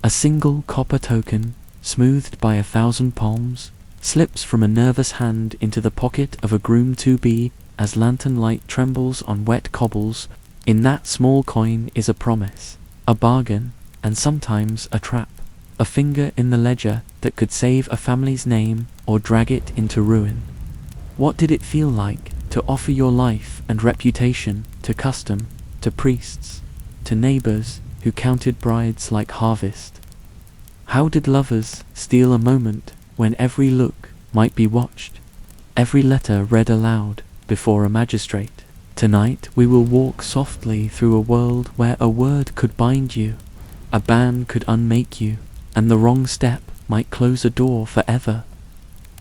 A single copper token, smoothed by 1,000 palms, slips from a nervous hand into the pocket of a groom-to-be as lantern light trembles on wet cobbles. In that small coin is a promise, a bargain, and sometimes a trap, a finger in the ledger that could save a family's name or drag it into ruin. What did it feel like to offer your life and reputation to custom, to priests, to neighbors who counted brides like harvest? How did lovers steal a moment when every look might be watched, every letter read aloud before a magistrate? Tonight we will walk softly through a world where a word could bind you, a ban could unmake you, and the wrong step might close a door forever.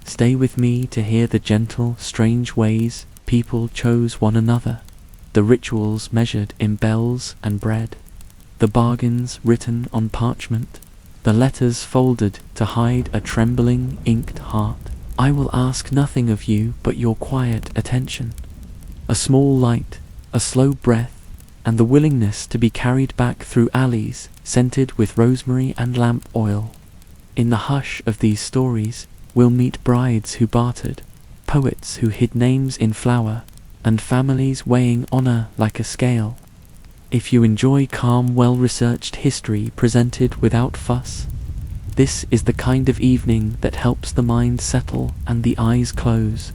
Stay with me to hear the gentle, strange ways people chose one another, the rituals measured in bells and bread, the bargains written on parchment, the letters folded to hide a trembling, inked heart. I will ask nothing of you but your quiet attention, a small light, a slow breath, and the willingness to be carried back through alleys scented with rosemary and lamp oil. In the hush of these stories, we'll meet brides who bartered, poets who hid names in flower, and families weighing honor like a scale. If you enjoy calm, well-researched history presented without fuss, this is the kind of evening that helps the mind settle and the eyes close.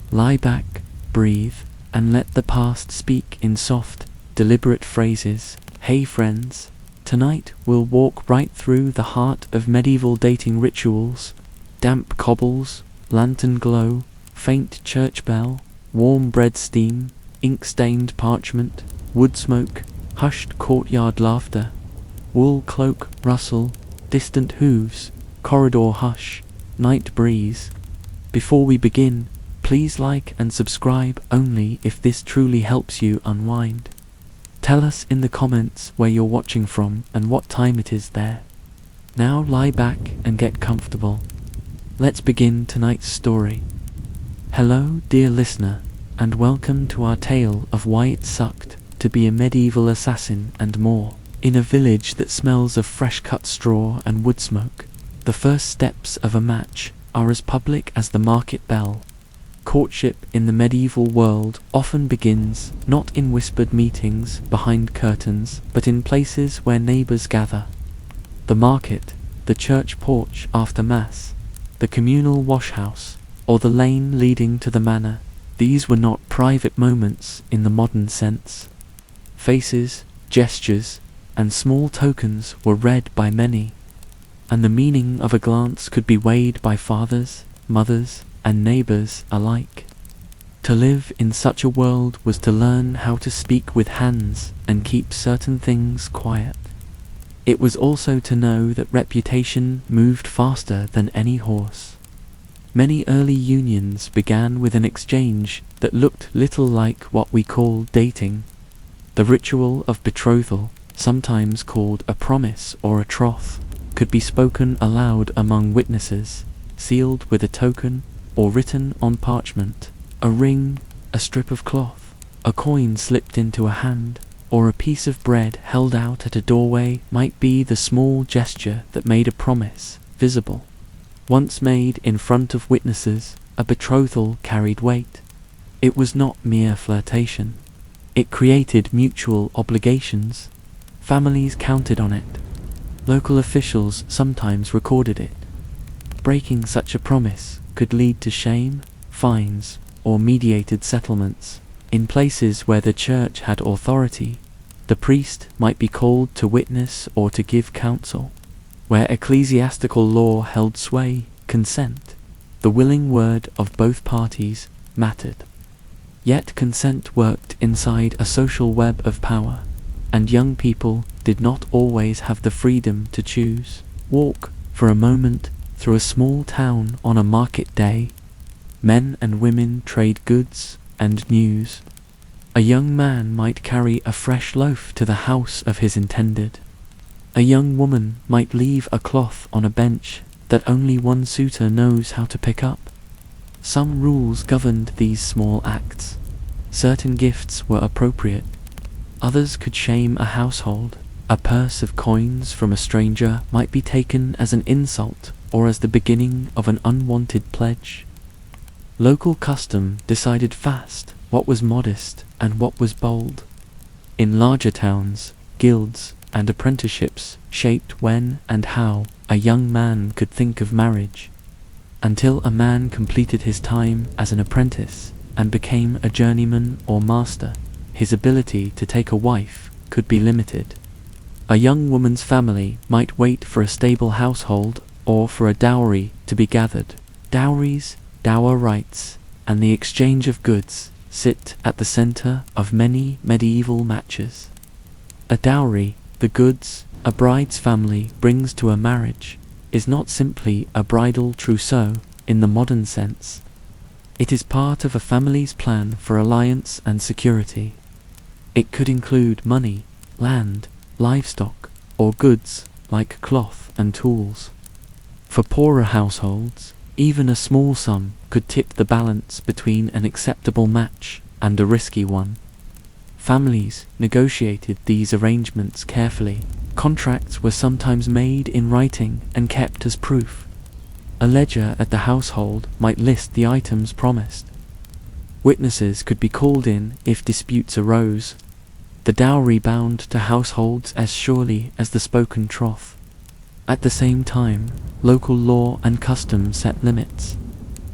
Lie back, breathe, and let the past speak in soft, deliberate phrases. Hey friends, tonight we'll walk right through the heart of medieval dating rituals. Damp cobbles, lantern glow, faint church bell, warm bread steam, ink-stained parchment, wood smoke, hushed courtyard laughter, wool cloak rustle, distant hooves, corridor hush, night breeze. Before we begin, please like and subscribe only if this truly helps you unwind. Tell us in the comments where you're watching from and what time it is there. Now lie back and get comfortable. Let's begin tonight's story. Hello, dear listener, and welcome to our tale of why it sucked to be a medieval assassin and more. In a village that smells of fresh-cut straw and wood smoke, the first steps of a match are as public as the market bell. Courtship in the medieval world often begins not in whispered meetings behind curtains, but in places where neighbors gather. The market, the church porch after mass, the communal washhouse, or the lane leading to the manor. These were not private moments in the modern sense. Faces, gestures, and small tokens were read by many, and the meaning of a glance could be weighed by fathers, mothers, and neighbors alike. To live in such a world was to learn how to speak with hands and keep certain things quiet. It was also to know that reputation moved faster than any horse. Many early unions began with an exchange that looked little like what we call dating. The ritual of betrothal, sometimes called a promise or a troth, could be spoken aloud among witnesses, sealed with a token, or written on parchment. A ring, a strip of cloth, a coin slipped into a hand, or a piece of bread held out at a doorway might be the small gesture that made a promise visible. Once made in front of witnesses, a betrothal carried weight. It was not mere flirtation. It created mutual obligations. Families counted on it. Local officials sometimes recorded it. Breaking such a promise could lead to shame, fines, or mediated settlements. In places where the church had authority, the priest might be called to witness or to give counsel. Where ecclesiastical law held sway, consent, the willing word of both parties, mattered. Yet consent worked inside a social web of power, and young people did not always have the freedom to choose. Walk, for a moment, through a small town on a market day. Men and women trade goods and news. A young man might carry a fresh loaf to the house of his intended. A young woman might leave a cloth on a bench that only one suitor knows how to pick up. Some rules governed these small acts. Certain gifts were appropriate. Others could shame a household. A purse of coins from a stranger might be taken as an insult or as the beginning of an unwanted pledge. Local custom decided fast what was modest and what was bold. In larger towns, guilds and apprenticeships shaped when and how a young man could think of marriage. Until a man completed his time as an apprentice and became a journeyman or master, his ability to take a wife could be limited. A young woman's family might wait for a stable household or for a dowry to be gathered. Dowries, dower rights, and the exchange of goods sit at the center of many medieval matches. A dowry, the goods a bride's family brings to a marriage, is not simply a bridal trousseau in the modern sense. It is part of a family's plan for alliance and security. It could include money, land, livestock, or goods like cloth and tools. For poorer households, even a small sum could tip the balance between an acceptable match and a risky one. Families negotiated these arrangements carefully. Contracts were sometimes made in writing and kept as proof. A ledger at the household might list the items promised. Witnesses could be called in if disputes arose. The dowry bound to households as surely as the spoken troth. At the same time, local law and custom set limits.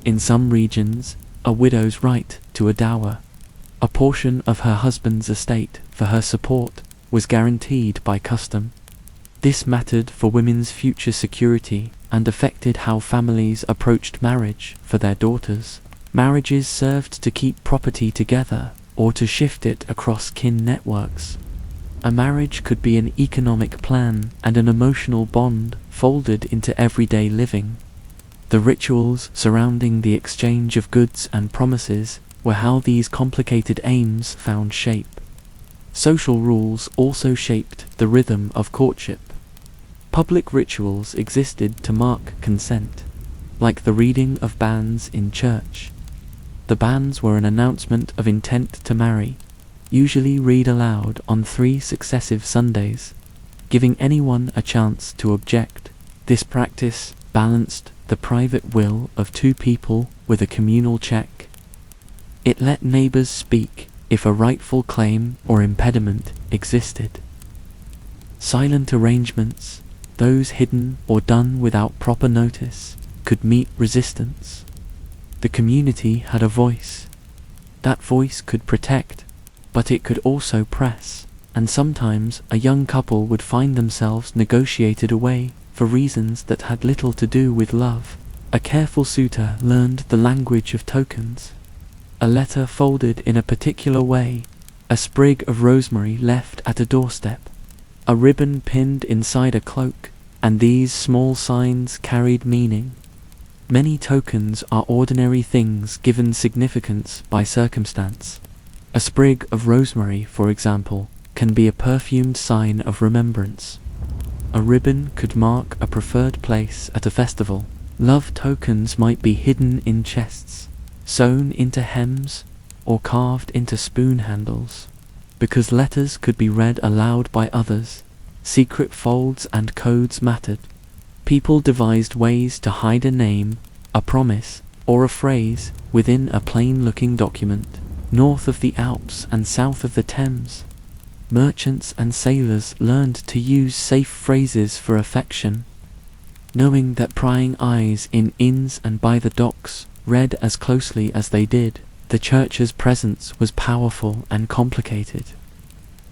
In some regions, a widow's right to a dower, a portion of her husband's estate for her support, was guaranteed by custom. This mattered for women's future security and affected how families approached marriage for their daughters. Marriages served to keep property together or to shift it across kin networks. A marriage could be an economic plan and an emotional bond folded into everyday living. The rituals surrounding the exchange of goods and promises were how these complicated aims found shape. Social rules also shaped the rhythm of courtship. Public rituals existed to mark consent, like the reading of banns in church. The banns were an announcement of intent to marry, usually read aloud on 3 successive Sundays, giving anyone a chance to object. This practice balanced the private will of 2 people with a communal check. It let neighbors speak if a rightful claim or impediment existed. Silent arrangements, those hidden or done without proper notice, could meet resistance. The community had a voice. That voice could protect, but it could also press, and sometimes a young couple would find themselves negotiated away for reasons that had little to do with love. A careful suitor learned the language of tokens. A letter folded in a particular way, a sprig of rosemary left at a doorstep, a ribbon pinned inside a cloak, and these small signs carried meaning. Many tokens are ordinary things given significance by circumstance. A sprig of rosemary, for example, can be a perfumed sign of remembrance. A ribbon could mark a preferred place at a festival. Love tokens might be hidden in chests, sewn into hems, or carved into spoon handles. Because letters could be read aloud by others, secret folds and codes mattered. People devised ways to hide a name, a promise, or a phrase within a plain-looking document. North of the Alps and south of the Thames, merchants and sailors learned to use safe phrases for affection, knowing that prying eyes in inns and by the docks read as closely as they did. The church's presence was powerful and complicated.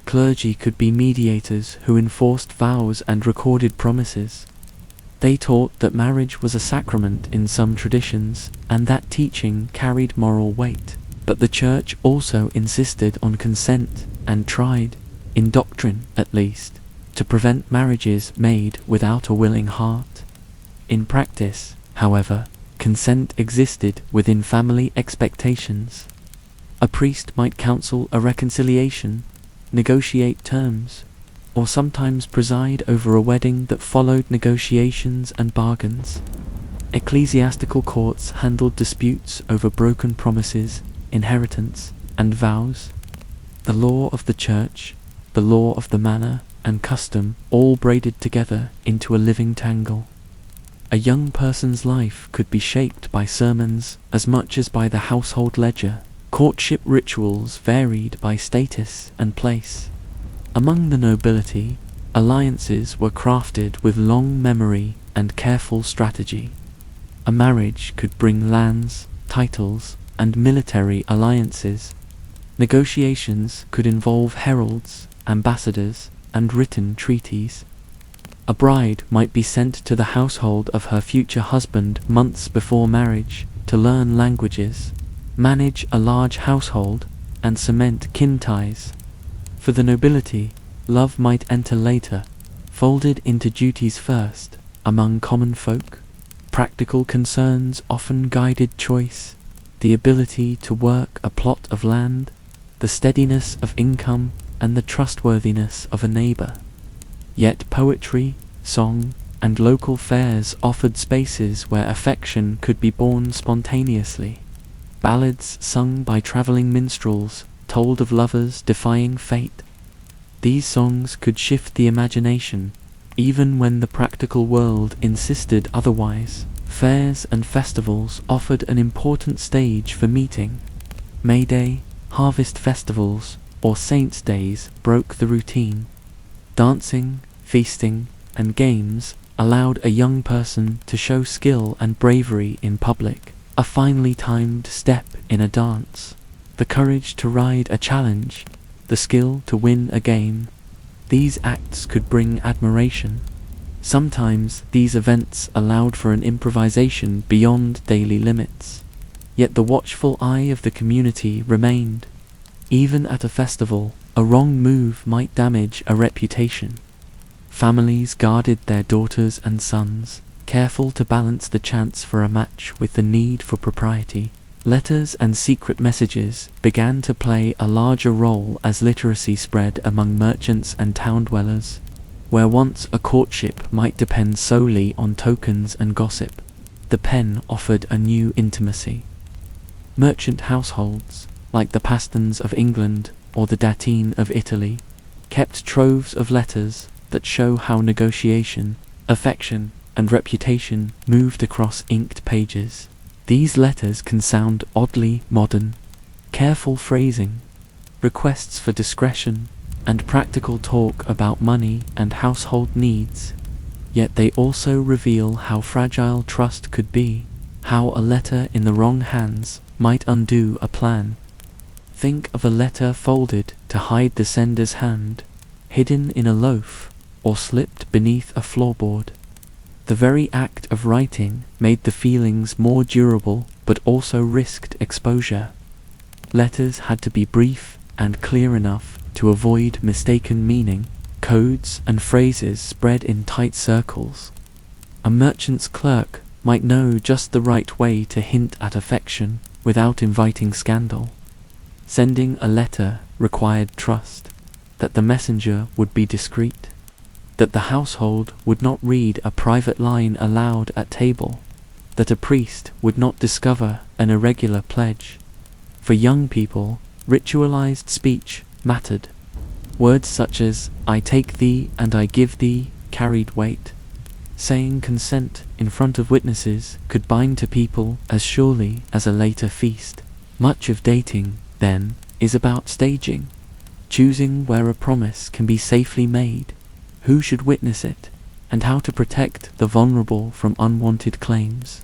Clergy could be mediators who enforced vows and recorded promises. They taught that marriage was a sacrament in some traditions, and that teaching carried moral weight. But the church also insisted on consent and tried, in doctrine at least, to prevent marriages made without a willing heart. In practice, however, consent existed within family expectations. A priest might counsel a reconciliation, negotiate terms, or sometimes preside over a wedding that followed negotiations and bargains. Ecclesiastical courts handled disputes over broken promises, inheritance, and vows. The law of the church, the law of the manor, and custom all braided together into a living tangle. A young person's life could be shaped by sermons as much as by the household ledger. Courtship rituals varied by status and place. Among the nobility, alliances were crafted with long memory and careful strategy. A marriage could bring lands, titles, and military alliances. Negotiations could involve heralds, ambassadors, and written treaties. A bride might be sent to the household of her future husband months before marriage to learn languages, manage a large household, and cement kin ties. For the nobility, love might enter later, folded into duties first. Among common folk, practical concerns often guided choice, the ability to work a plot of land, the steadiness of income, and the trustworthiness of a neighbor. Yet poetry, song, and local fairs offered spaces where affection could be born spontaneously. Ballads sung by traveling minstrels told of lovers defying fate. These songs could shift the imagination, even when the practical world insisted otherwise. Fairs and festivals offered an important stage for meeting. May Day, harvest festivals, or saints' days broke the routine. Dancing, feasting, and games allowed a young person to show skill and bravery in public. A finely timed step in a dance, the courage to ride a challenge, the skill to win a game. These acts could bring admiration. Sometimes these events allowed for an improvisation beyond daily limits. Yet the watchful eye of the community remained. Even at a festival, a wrong move might damage a reputation. Families guarded their daughters and sons, careful to balance the chance for a match with the need for propriety. Letters and secret messages began to play a larger role as literacy spread among merchants and town dwellers. Where once a courtship might depend solely on tokens and gossip, the pen offered a new intimacy. Merchant households, like the Pastons of England or the Datine of Italy, kept troves of letters that show how negotiation, affection, and reputation moved across inked pages. These letters can sound oddly modern. Careful phrasing, requests for discretion, and practical talk about money and household needs. Yet they also reveal how fragile trust could be, how a letter in the wrong hands might undo a plan. Think of a letter folded to hide the sender's hand, hidden in a loaf, or slipped beneath a floorboard. The very act of writing made the feelings more durable, but also risked exposure. Letters had to be brief and clear enough to avoid mistaken meaning. Codes and phrases spread in tight circles. A merchant's clerk might know just the right way to hint at affection without inviting scandal. Sending a letter required trust, that the messenger would be discreet, that the household would not read a private line aloud at table, that a priest would not discover an irregular pledge. For young people, ritualized speech mattered. Words such as, "I take thee and I give thee," carried weight. Saying consent in front of witnesses could bind to people as surely as a later feast. Much of dating, then, is about staging, choosing where a promise can be safely made, who should witness it, and how to protect the vulnerable from unwanted claims.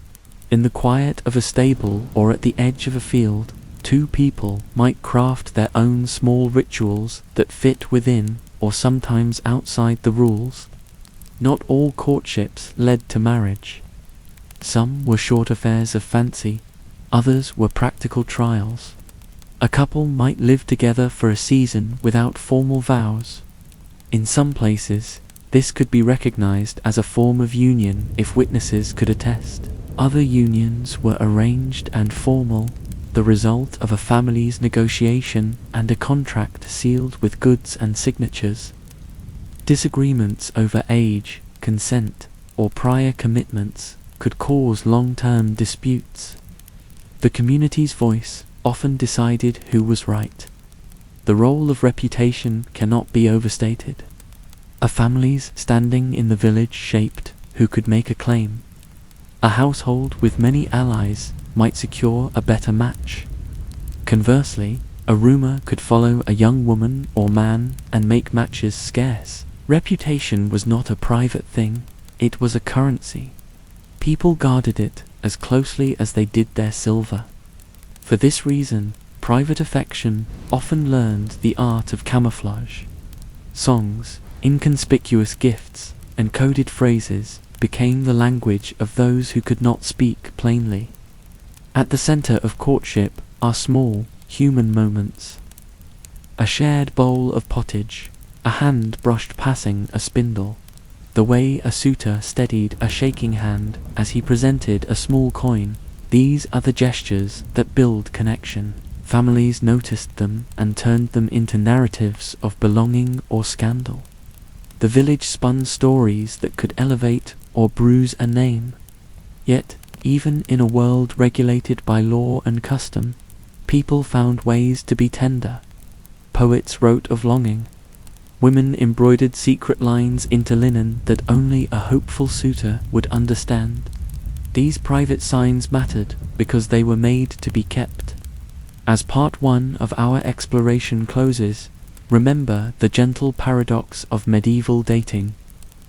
In the quiet of a stable or at the edge of a field, two people might craft their own small rituals that fit within or sometimes outside the rules. Not all courtships led to marriage. Some were short affairs of fancy, others were practical trials. A couple might live together for a season without formal vows. In some places, this could be recognized as a form of union if witnesses could attest. Other unions were arranged and formal, the result of a family's negotiation and a contract sealed with goods and signatures. Disagreements over age, consent, or prior commitments could cause long-term disputes. The community's voice often decided who was right. The role of reputation cannot be overstated. A family's standing in the village shaped who could make a claim. A household with many allies might secure a better match. Conversely, a rumor could follow a young woman or man and make matches scarce. Reputation was not a private thing, it was a currency. People guarded it as closely as they did their silver. For this reason, private affection often learned the art of camouflage. Songs, inconspicuous gifts, and coded phrases became the language of those who could not speak plainly. At the center of courtship are small, human moments. A shared bowl of pottage, a hand brushed passing a spindle, the way a suitor steadied a shaking hand as he presented a small coin. These are the gestures that build connection. Families noticed them and turned them into narratives of belonging or scandal. The village spun stories that could elevate or bruise a name. Yet, even in a world regulated by law and custom, people found ways to be tender. Poets wrote of longing. Women embroidered secret lines into linen that only a hopeful suitor would understand. These private signs mattered because they were made to be kept. As part 1 of our exploration closes, remember the gentle paradox of medieval dating.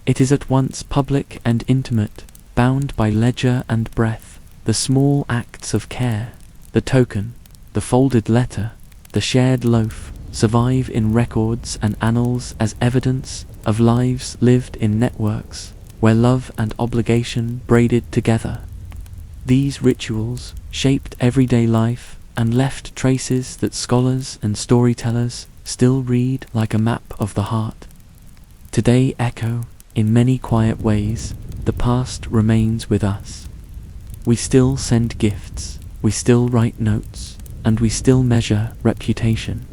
It is at once public and intimate, bound by ledger and breath. The small acts of care, the token, the folded letter, the shared loaf, survive in records and annals as evidence of lives lived in networks, where love and obligation braided together. These rituals shaped everyday life and left traces that scholars and storytellers still read like a map of the heart. Today echo, in many quiet ways, the past remains with us. We still send gifts, we still write notes, and we still measure reputation.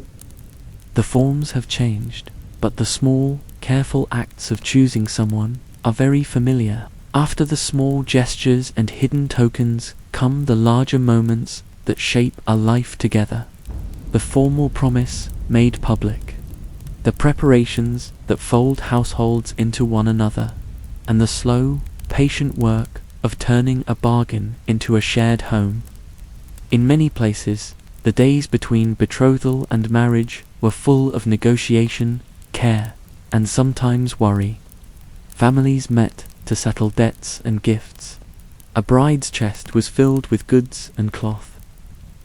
The forms have changed, but the small, careful acts of choosing someone are very familiar. After the small gestures and hidden tokens come the larger moments that shape a life together. The formal promise made public, the preparations that fold households into one another, and the slow, patient work of turning a bargain into a shared home. In many places, the days between betrothal and marriage were full of negotiation, care, and sometimes worry. Families met to settle debts and gifts. A bride's chest was filled with goods and cloth.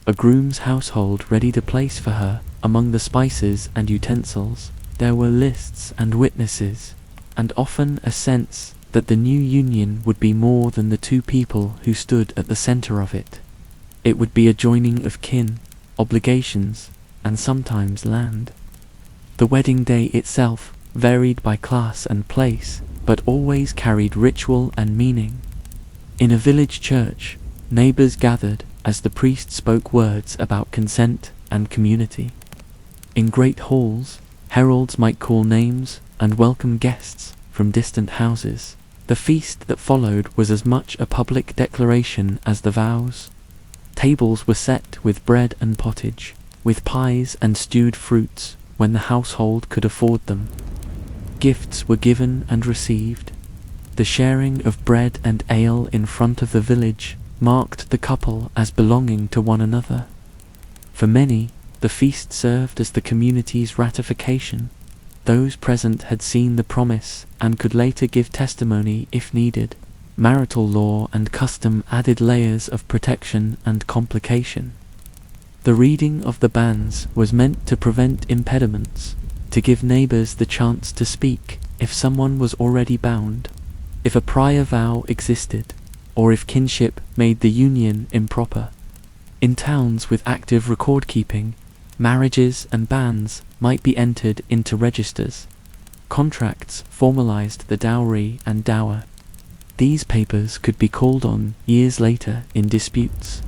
A groom's household ready to place for her among the spices and utensils. There were lists and witnesses, and often a sense that the new union would be more than the two people who stood at the center of it. It would be a joining of kin, obligations, and sometimes land. The wedding day itself varied by class and place, but always carried ritual and meaning. In a village church, neighbors gathered as the priest spoke words about consent and community. In great halls, heralds might call names and welcome guests from distant houses. The feast that followed was as much a public declaration as the vows. Tables were set with bread and pottage, with pies and stewed fruits when the household could afford them. Gifts were given and received. The sharing of bread and ale in front of the village marked the couple as belonging to one another. For many, the feast served as the community's ratification. Those present had seen the promise and could later give testimony if needed. Marital law and custom added layers of protection and complication. The reading of the banns was meant to prevent impediments, to give neighbors the chance to speak if someone was already bound, if a prior vow existed, or if kinship made the union improper. In towns with active record-keeping, marriages and banns might be entered into registers. Contracts formalized the dowry and dower. These papers could be called on years later in disputes.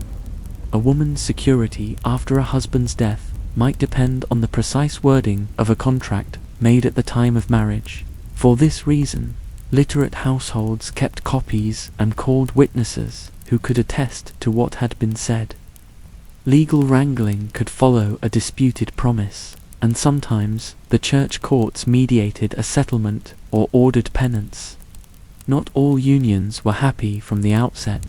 A woman's security after a husband's death might depend on the precise wording of a contract made at the time of marriage. For this reason, literate households kept copies and called witnesses who could attest to what had been said. Legal wrangling could follow a disputed promise. and sometimes the church courts mediated a settlement or ordered penance. Not all unions were happy from the outset.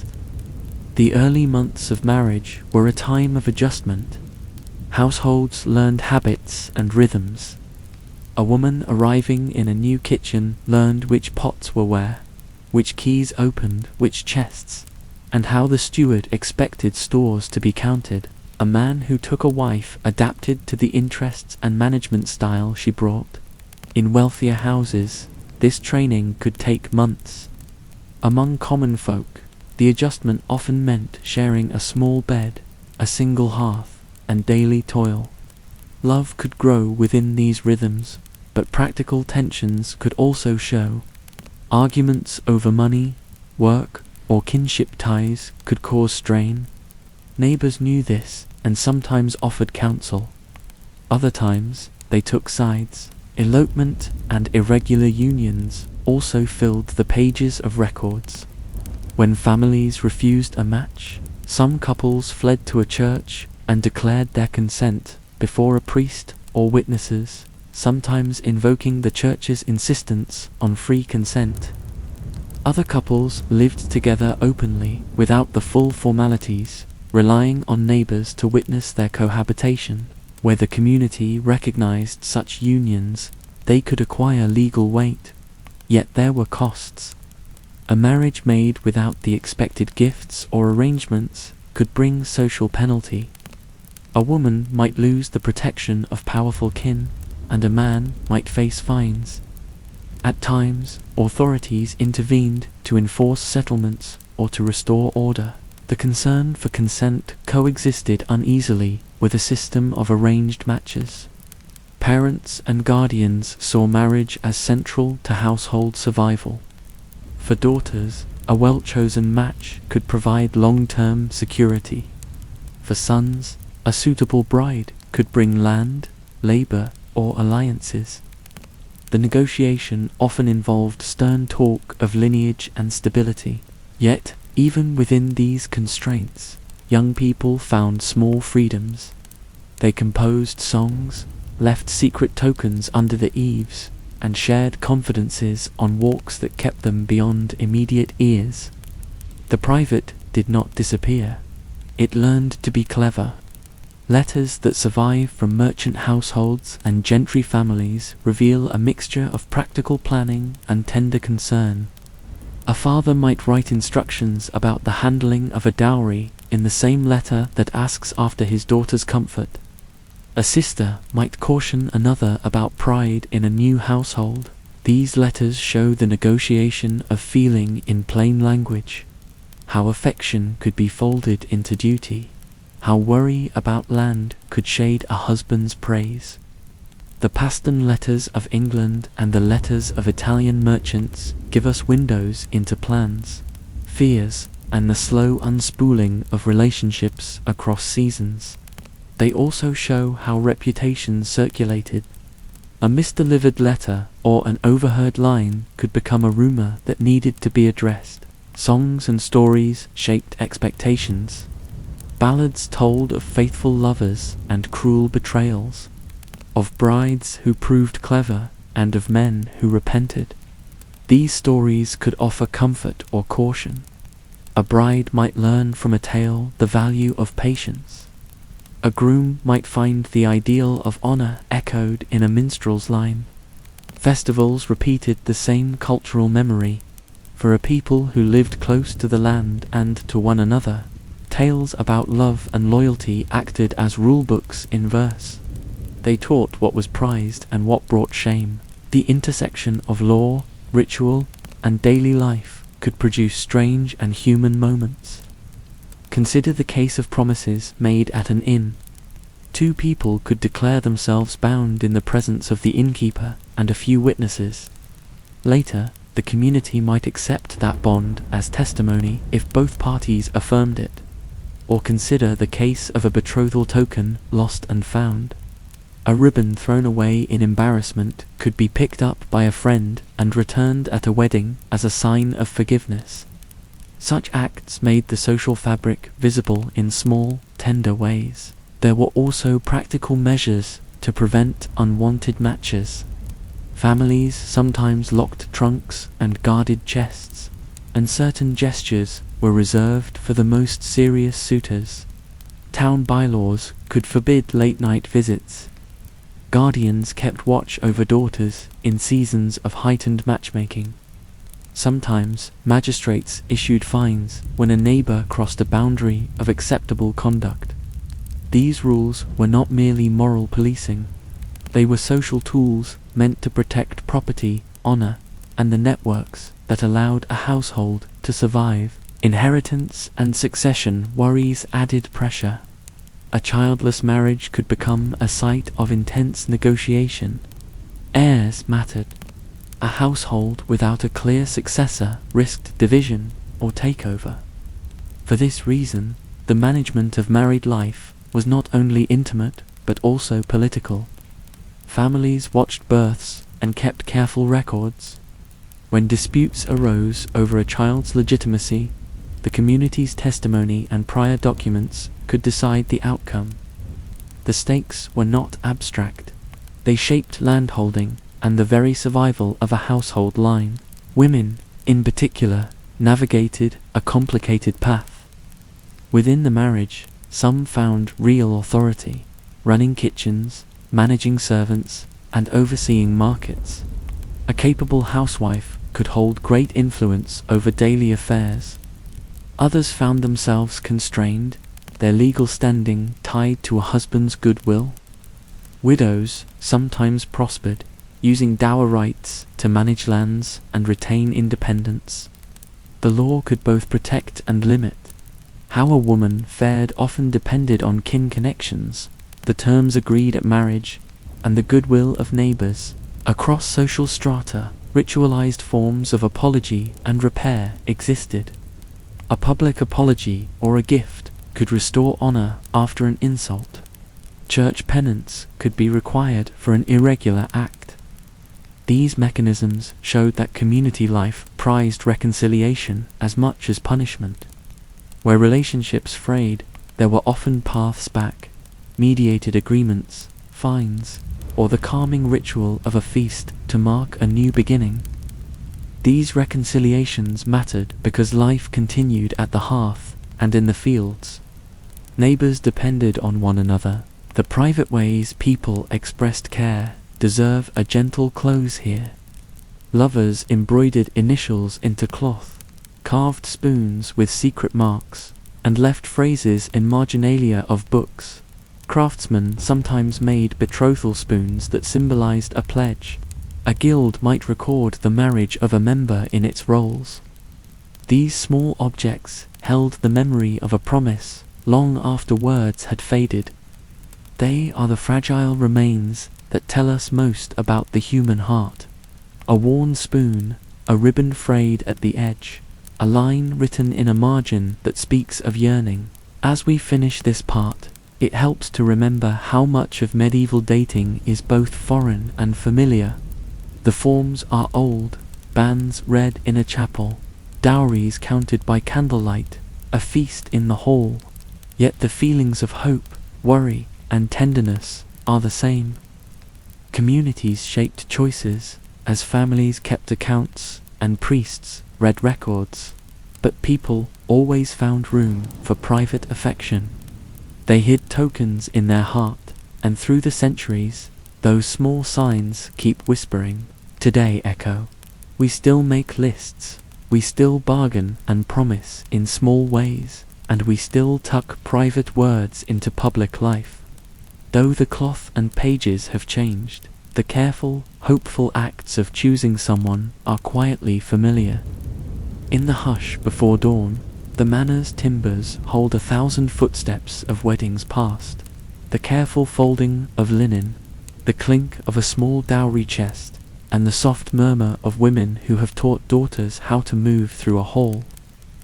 The early months of marriage were a time of adjustment. Households learned habits and rhythms. A woman arriving in a new kitchen learned which pots were where, which keys opened which chests, and how the steward expected stores to be counted. A man who took a wife adapted to the interests and management style she brought. In wealthier houses, this training could take months. Among common folk, the adjustment often meant sharing a small bed, a single hearth, and daily toil. Love could grow within these rhythms, but practical tensions could also show. Arguments over money, work, or kinship ties could cause strain. Neighbors knew this and sometimes offered counsel. Other times, they took sides. Elopement and irregular unions also filled the pages of records. When families refused a match, some couples fled to a church and declared their consent before a priest or witnesses, sometimes invoking the church's insistence on free consent. Other couples lived together openly without the full formalities, relying on neighbors to witness their cohabitation. Where the community recognized such unions, they could acquire legal weight. Yet there were costs. A marriage made without the expected gifts or arrangements could bring social penalty. A woman might lose the protection of powerful kin, and a man might face fines. At times, authorities intervened to enforce settlements or to restore order. The concern for consent coexisted uneasily with a system of arranged matches. Parents and guardians saw marriage as central to household survival. For daughters, a well-chosen match could provide long-term security. For sons, a suitable bride could bring land, labor, or alliances. The negotiation often involved stern talk of lineage and stability. Yet, even within these constraints, young people found small freedoms. They composed songs, left secret tokens under the eaves, and shared confidences on walks that kept them beyond immediate ears. The private did not disappear. It learned to be clever. Letters that survive from merchant households and gentry families reveal a mixture of practical planning and tender concern. A father might write instructions about the handling of a dowry in the same letter that asks after his daughter's comfort. A sister might caution another about pride in a new household. These letters show the negotiation of feeling in plain language, how affection could be folded into duty, how worry about land could shade a husband's praise. The Paston letters of England and the letters of Italian merchants give us windows into plans, fears, and the slow unspooling of relationships across seasons. They also show how reputations circulated. A misdelivered letter or an overheard line could become a rumor that needed to be addressed. Songs and stories shaped expectations. Ballads told of faithful lovers and cruel betrayals, of brides who proved clever and of men who repented. These stories could offer comfort or caution. A bride might learn from a tale the value of patience. A groom might find the ideal of honor echoed in a minstrel's line. Festivals repeated the same cultural memory. For a people who lived close to the land and to one another, tales about love and loyalty acted as rulebooks in verse. They taught what was prized and what brought shame. The intersection of law, ritual, and daily life could produce strange and human moments. Consider the case of promises made at an inn. Two people could declare themselves bound in the presence of the innkeeper and a few witnesses. Later, the community might accept that bond as testimony if both parties affirmed it. Or consider the case of a betrothal token lost and found. A ribbon thrown away in embarrassment could be picked up by a friend and returned at a wedding as a sign of forgiveness. Such acts made the social fabric visible in small, tender ways. There were also practical measures to prevent unwanted matches. Families sometimes locked trunks and guarded chests, and certain gestures were reserved for the most serious suitors. Town bylaws could forbid late-night visits. Guardians kept watch over daughters in seasons of heightened matchmaking. Sometimes magistrates issued fines when a neighbor crossed a boundary of acceptable conduct. These rules were not merely moral policing. They were social tools meant to protect property, honor, and the networks that allowed a household to survive. Inheritance and succession worries added pressure. A childless marriage could become a site of intense negotiation. Heirs mattered. A household without a clear successor risked division or takeover. For this reason, the management of married life was not only intimate but also political. Families watched births and kept careful records. When disputes arose over a child's legitimacy, the community's testimony and prior documents could decide the outcome. The stakes were not abstract. They shaped landholding and the very survival of a household line. Women, in particular, navigated a complicated path. Within the marriage, some found real authority, running kitchens, managing servants, and overseeing markets. A capable housewife could hold great influence over daily affairs. Others found themselves constrained, their legal standing tied to a husband's goodwill. Widows sometimes prospered, using dower rights to manage lands and retain independence. The law could both protect and limit. How a woman fared often depended on kin connections, the terms agreed at marriage, and the goodwill of neighbors. Across social strata, ritualized forms of apology and repair existed. A public apology or a gift could restore honor after an insult. Church penance could be required for an irregular act. These mechanisms showed that community life prized reconciliation as much as punishment. Where relationships frayed, there were often paths back, mediated agreements, fines, or the calming ritual of a feast to mark a new beginning. These reconciliations mattered because life continued at the hearth and in the fields. Neighbors depended on one another. The private ways people expressed care deserve a gentle close here. Lovers embroidered initials into cloth, carved spoons with secret marks, and left phrases in marginalia of books. Craftsmen sometimes made betrothal spoons that symbolized a pledge. A guild might record the marriage of a member in its rolls. These small objects held the memory of a promise long after words had faded. They are the fragile remains that tell us most about the human heart. A worn spoon, a ribbon frayed at the edge, a line written in a margin that speaks of yearning. As we finish this part, it helps to remember how much of medieval dating is both foreign and familiar. The forms are old, banns read in a chapel, dowries counted by candlelight, a feast in the hall. Yet the feelings of hope, worry, and tenderness are the same. Communities shaped choices as families kept accounts and priests read records, but people always found room for private affection. They hid tokens in their heart, and through the centuries, those small signs keep whispering. Today, echo. We still make lists, we still bargain and promise in small ways, and we still tuck private words into public life. Though the cloth and pages have changed, the careful, hopeful acts of choosing someone are quietly familiar. In the hush before dawn, the manor's timbers hold 1,000 footsteps of weddings past. The careful folding of linen, the clink of a small dowry chest, and the soft murmur of women who have taught daughters how to move through a hall.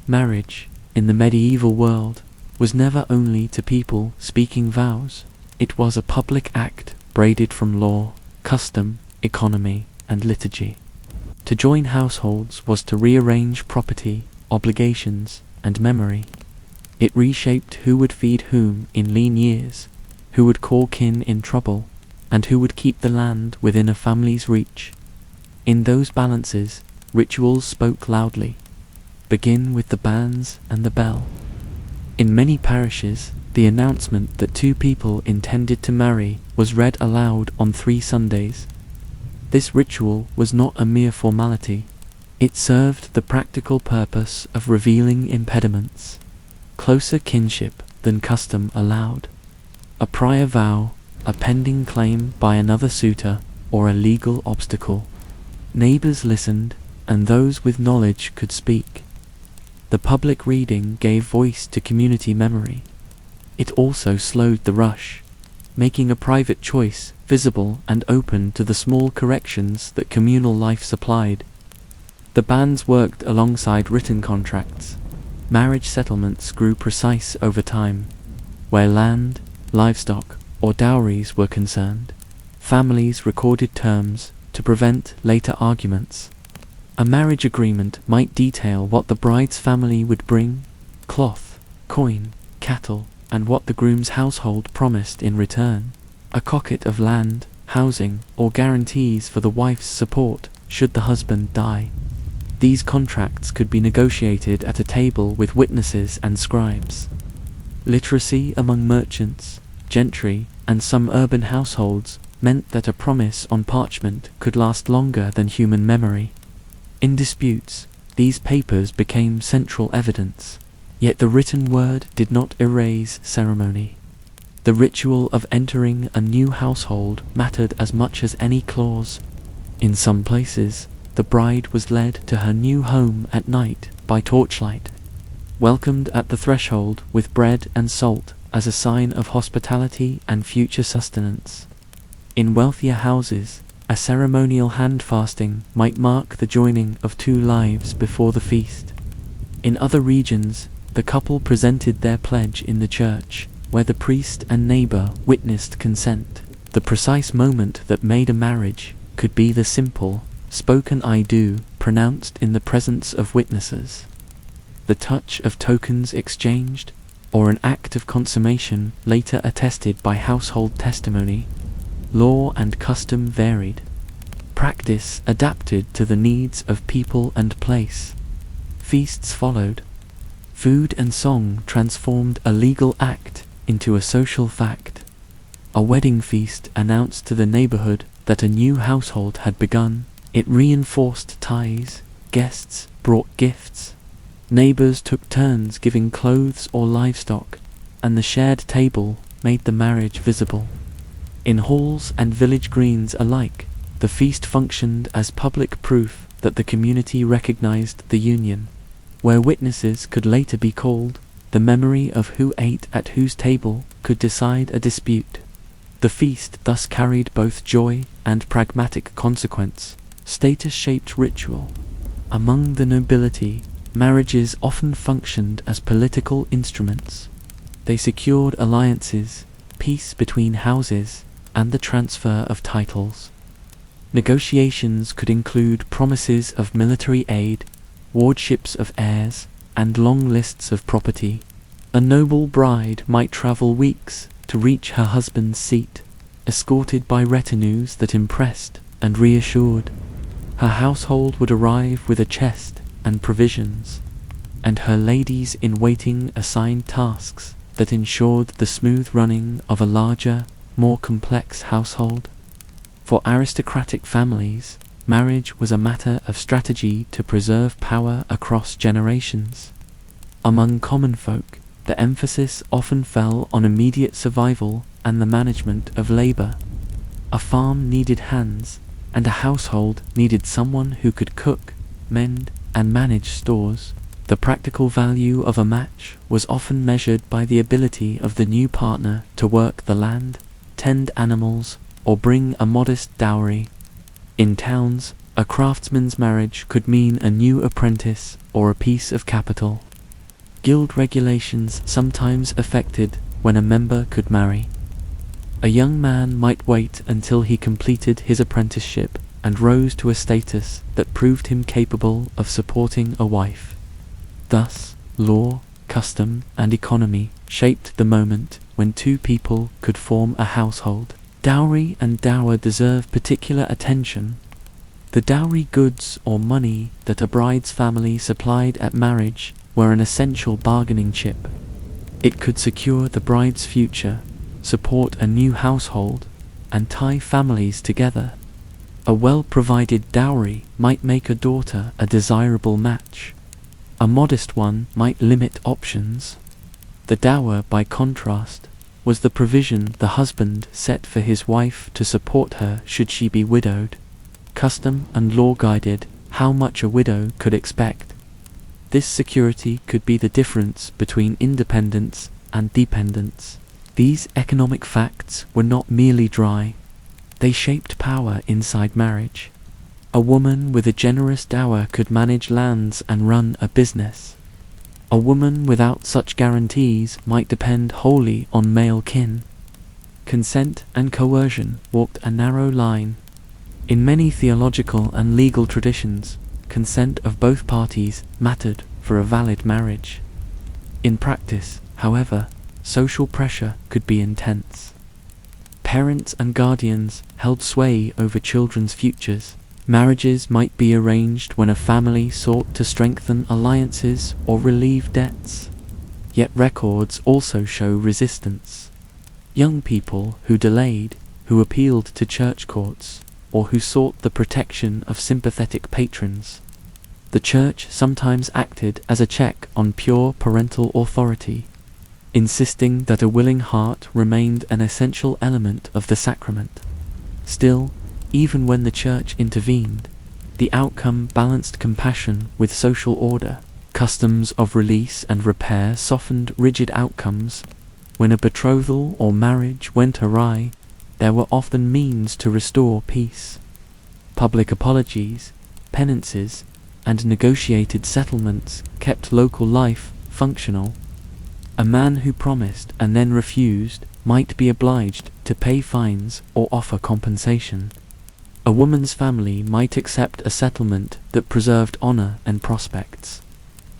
Marriage, in the medieval world, was never only to people speaking vows. It was a public act braided from law, custom, economy, and liturgy. To join households was to rearrange property, obligations, and memory. It reshaped who would feed whom in lean years, who would call kin in trouble, and who would keep the land within a family's reach. In those balances, rituals spoke loudly. Begin with the banns and the bell. In many parishes, the announcement that two people intended to marry was read aloud on 3 Sundays. This ritual was not a mere formality. It served the practical purpose of revealing impediments, closer kinship than custom allowed, a prior vow, a pending claim by another suitor, or a legal obstacle. Neighbors listened, and those with knowledge could speak. The public reading gave voice to community memory. It also slowed the rush, making a private choice visible and open to the small corrections that communal life supplied. The banns worked alongside written contracts. Marriage settlements grew precise over time. Where land, livestock, or dowries were concerned, families recorded terms to prevent later arguments. A marriage agreement might detail what the bride's family would bring: cloth, coin, cattle, and what the groom's household promised in return: a cocket of land, housing, or guarantees for the wife's support should the husband die. These contracts could be negotiated at a table with witnesses and scribes. Literacy among merchants, gentry, and some urban households meant that a promise on parchment could last longer than human memory. In disputes, these papers became central evidence, yet the written word did not erase ceremony. The ritual of entering a new household mattered as much as any clause. In some places, the bride was led to her new home at night by torchlight, welcomed at the threshold with bread and salt as a sign of hospitality and future sustenance. In wealthier houses, a ceremonial hand-fasting might mark the joining of 2 lives before the feast. In other regions, the couple presented their pledge in the church, where the priest and neighbor witnessed consent. The precise moment that made a marriage could be the simple, spoken "I do" pronounced in the presence of witnesses, the touch of tokens exchanged, or an act of consummation later attested by household testimony. Law and custom varied. Practice adapted to the needs of people and place. Feasts followed. Food and song transformed a legal act into a social fact. A wedding feast announced to the neighborhood that a new household had begun. It reinforced ties. Guests brought gifts. Neighbors took turns giving clothes or livestock, and the shared table made the marriage visible. In halls and village greens alike, the feast functioned as public proof that the community recognized the union. Where witnesses could later be called, the memory of who ate at whose table could decide a dispute. The feast thus carried both joy and pragmatic consequence. Status-shaped ritual. Among the nobility, marriages often functioned as political instruments. They secured alliances, peace between houses, and the transfer of titles. Negotiations could include promises of military aid, wardships of heirs, and long lists of property. A noble bride might travel weeks to reach her husband's seat, escorted by retinues that impressed and reassured. Her household would arrive with a chest and provisions, and her ladies-in-waiting assigned tasks that ensured the smooth running of a larger, more complex household. For aristocratic families, marriage was a matter of strategy to preserve power across generations. Among common folk, the emphasis often fell on immediate survival and the management of labor. A farm needed hands, and a household needed someone who could cook, mend, and manage stores. The practical value of a match was often measured by the ability of the new partner to work the land, tend animals, or bring a modest dowry. In towns, a craftsman's marriage could mean a new apprentice or a piece of capital. Guild regulations sometimes affected when a member could marry. A young man might wait until he completed his apprenticeship and rose to a status that proved him capable of supporting a wife. Thus, law, custom, and economy shaped the moment when two people could form a household. Dowry and dower deserve particular attention. The dowry, goods or money that a bride's family supplied at marriage, were an essential bargaining chip. It could secure the bride's future, support a new household, and tie families together. A well-provided dowry might make a daughter a desirable match. A modest one might limit options. The dower, by contrast, was the provision the husband set for his wife to support her should she be widowed. Custom and law guided how much a widow could expect. This security could be the difference between independence and dependence. These economic facts were not merely dry. They shaped power inside marriage. A woman with a generous dower could manage lands and run a business. A woman without such guarantees might depend wholly on male kin. Consent and coercion walked a narrow line. In many theological and legal traditions, consent of both parties mattered for a valid marriage. In practice, however, social pressure could be intense. Parents and guardians held sway over children's futures. Marriages might be arranged when a family sought to strengthen alliances or relieve debts. Yet records also show resistance. Young people who delayed, who appealed to church courts, or who sought the protection of sympathetic patrons. The church sometimes acted as a check on pure parental authority, insisting that a willing heart remained an essential element of the sacrament. Still, even when the church intervened, the outcome balanced compassion with social order. Customs of release and repair softened rigid outcomes. When a betrothal or marriage went awry, there were often means to restore peace. Public apologies, penances, and negotiated settlements kept local life functional. A man who promised and then refused might be obliged to pay fines or offer compensation. A woman's family might accept a settlement that preserved honor and prospects.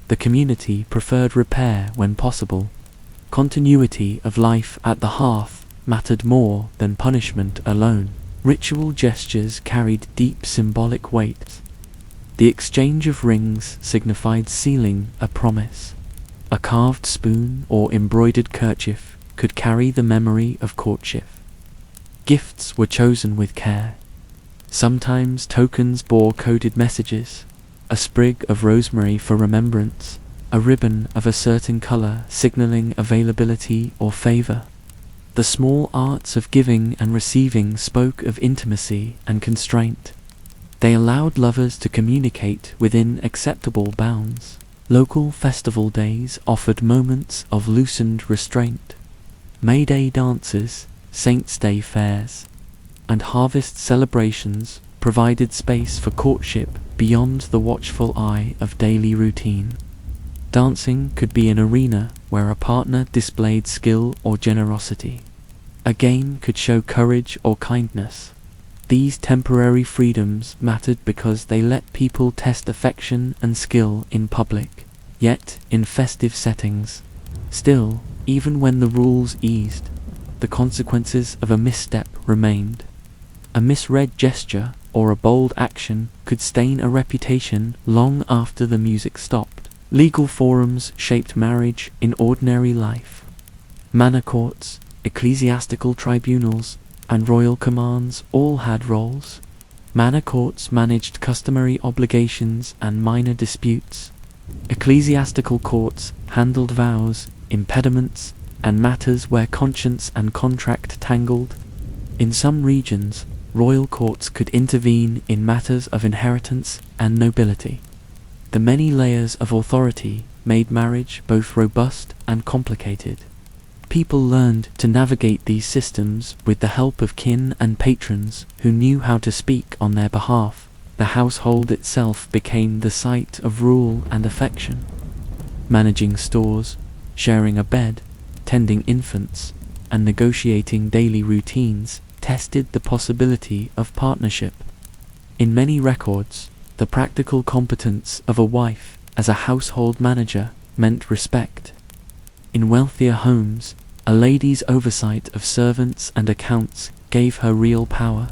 The community preferred repair when possible. Continuity of life at the hearth mattered more than punishment alone. Ritual gestures carried deep symbolic weight. The exchange of rings signified sealing a promise. A carved spoon or embroidered kerchief could carry the memory of courtship. Gifts were chosen with care. Sometimes tokens bore coded messages: a sprig of rosemary for remembrance, a ribbon of a certain color signaling availability or favor. The small arts of giving and receiving spoke of intimacy and constraint. They allowed lovers to communicate within acceptable bounds. Local festival days offered moments of loosened restraint. May Day dances, Saints' Day fairs, and harvest celebrations provided space for courtship beyond the watchful eye of daily routine. Dancing could be an arena where a partner displayed skill or generosity. A game could show courage or kindness. These temporary freedoms mattered because they let people test affection and skill in public, yet in festive settings. Still, even when the rules eased, the consequences of a misstep remained. A misread gesture or a bold action could stain a reputation long after the music stopped. Legal forums shaped marriage in ordinary life. Manor courts, ecclesiastical tribunals, and royal commands all had roles. Manor courts managed customary obligations and minor disputes. Ecclesiastical courts handled vows, impediments, and matters where conscience and contract tangled. In some regions, royal courts could intervene in matters of inheritance and nobility. The many layers of authority made marriage both robust and complicated. People learned to navigate these systems with the help of kin and patrons who knew how to speak on their behalf. The household itself became the site of rule and affection. Managing stores, sharing a bed, tending infants, and negotiating daily routines tested the possibility of partnership. In many records, the practical competence of a wife as a household manager meant respect. In wealthier homes, a lady's oversight of servants and accounts gave her real power.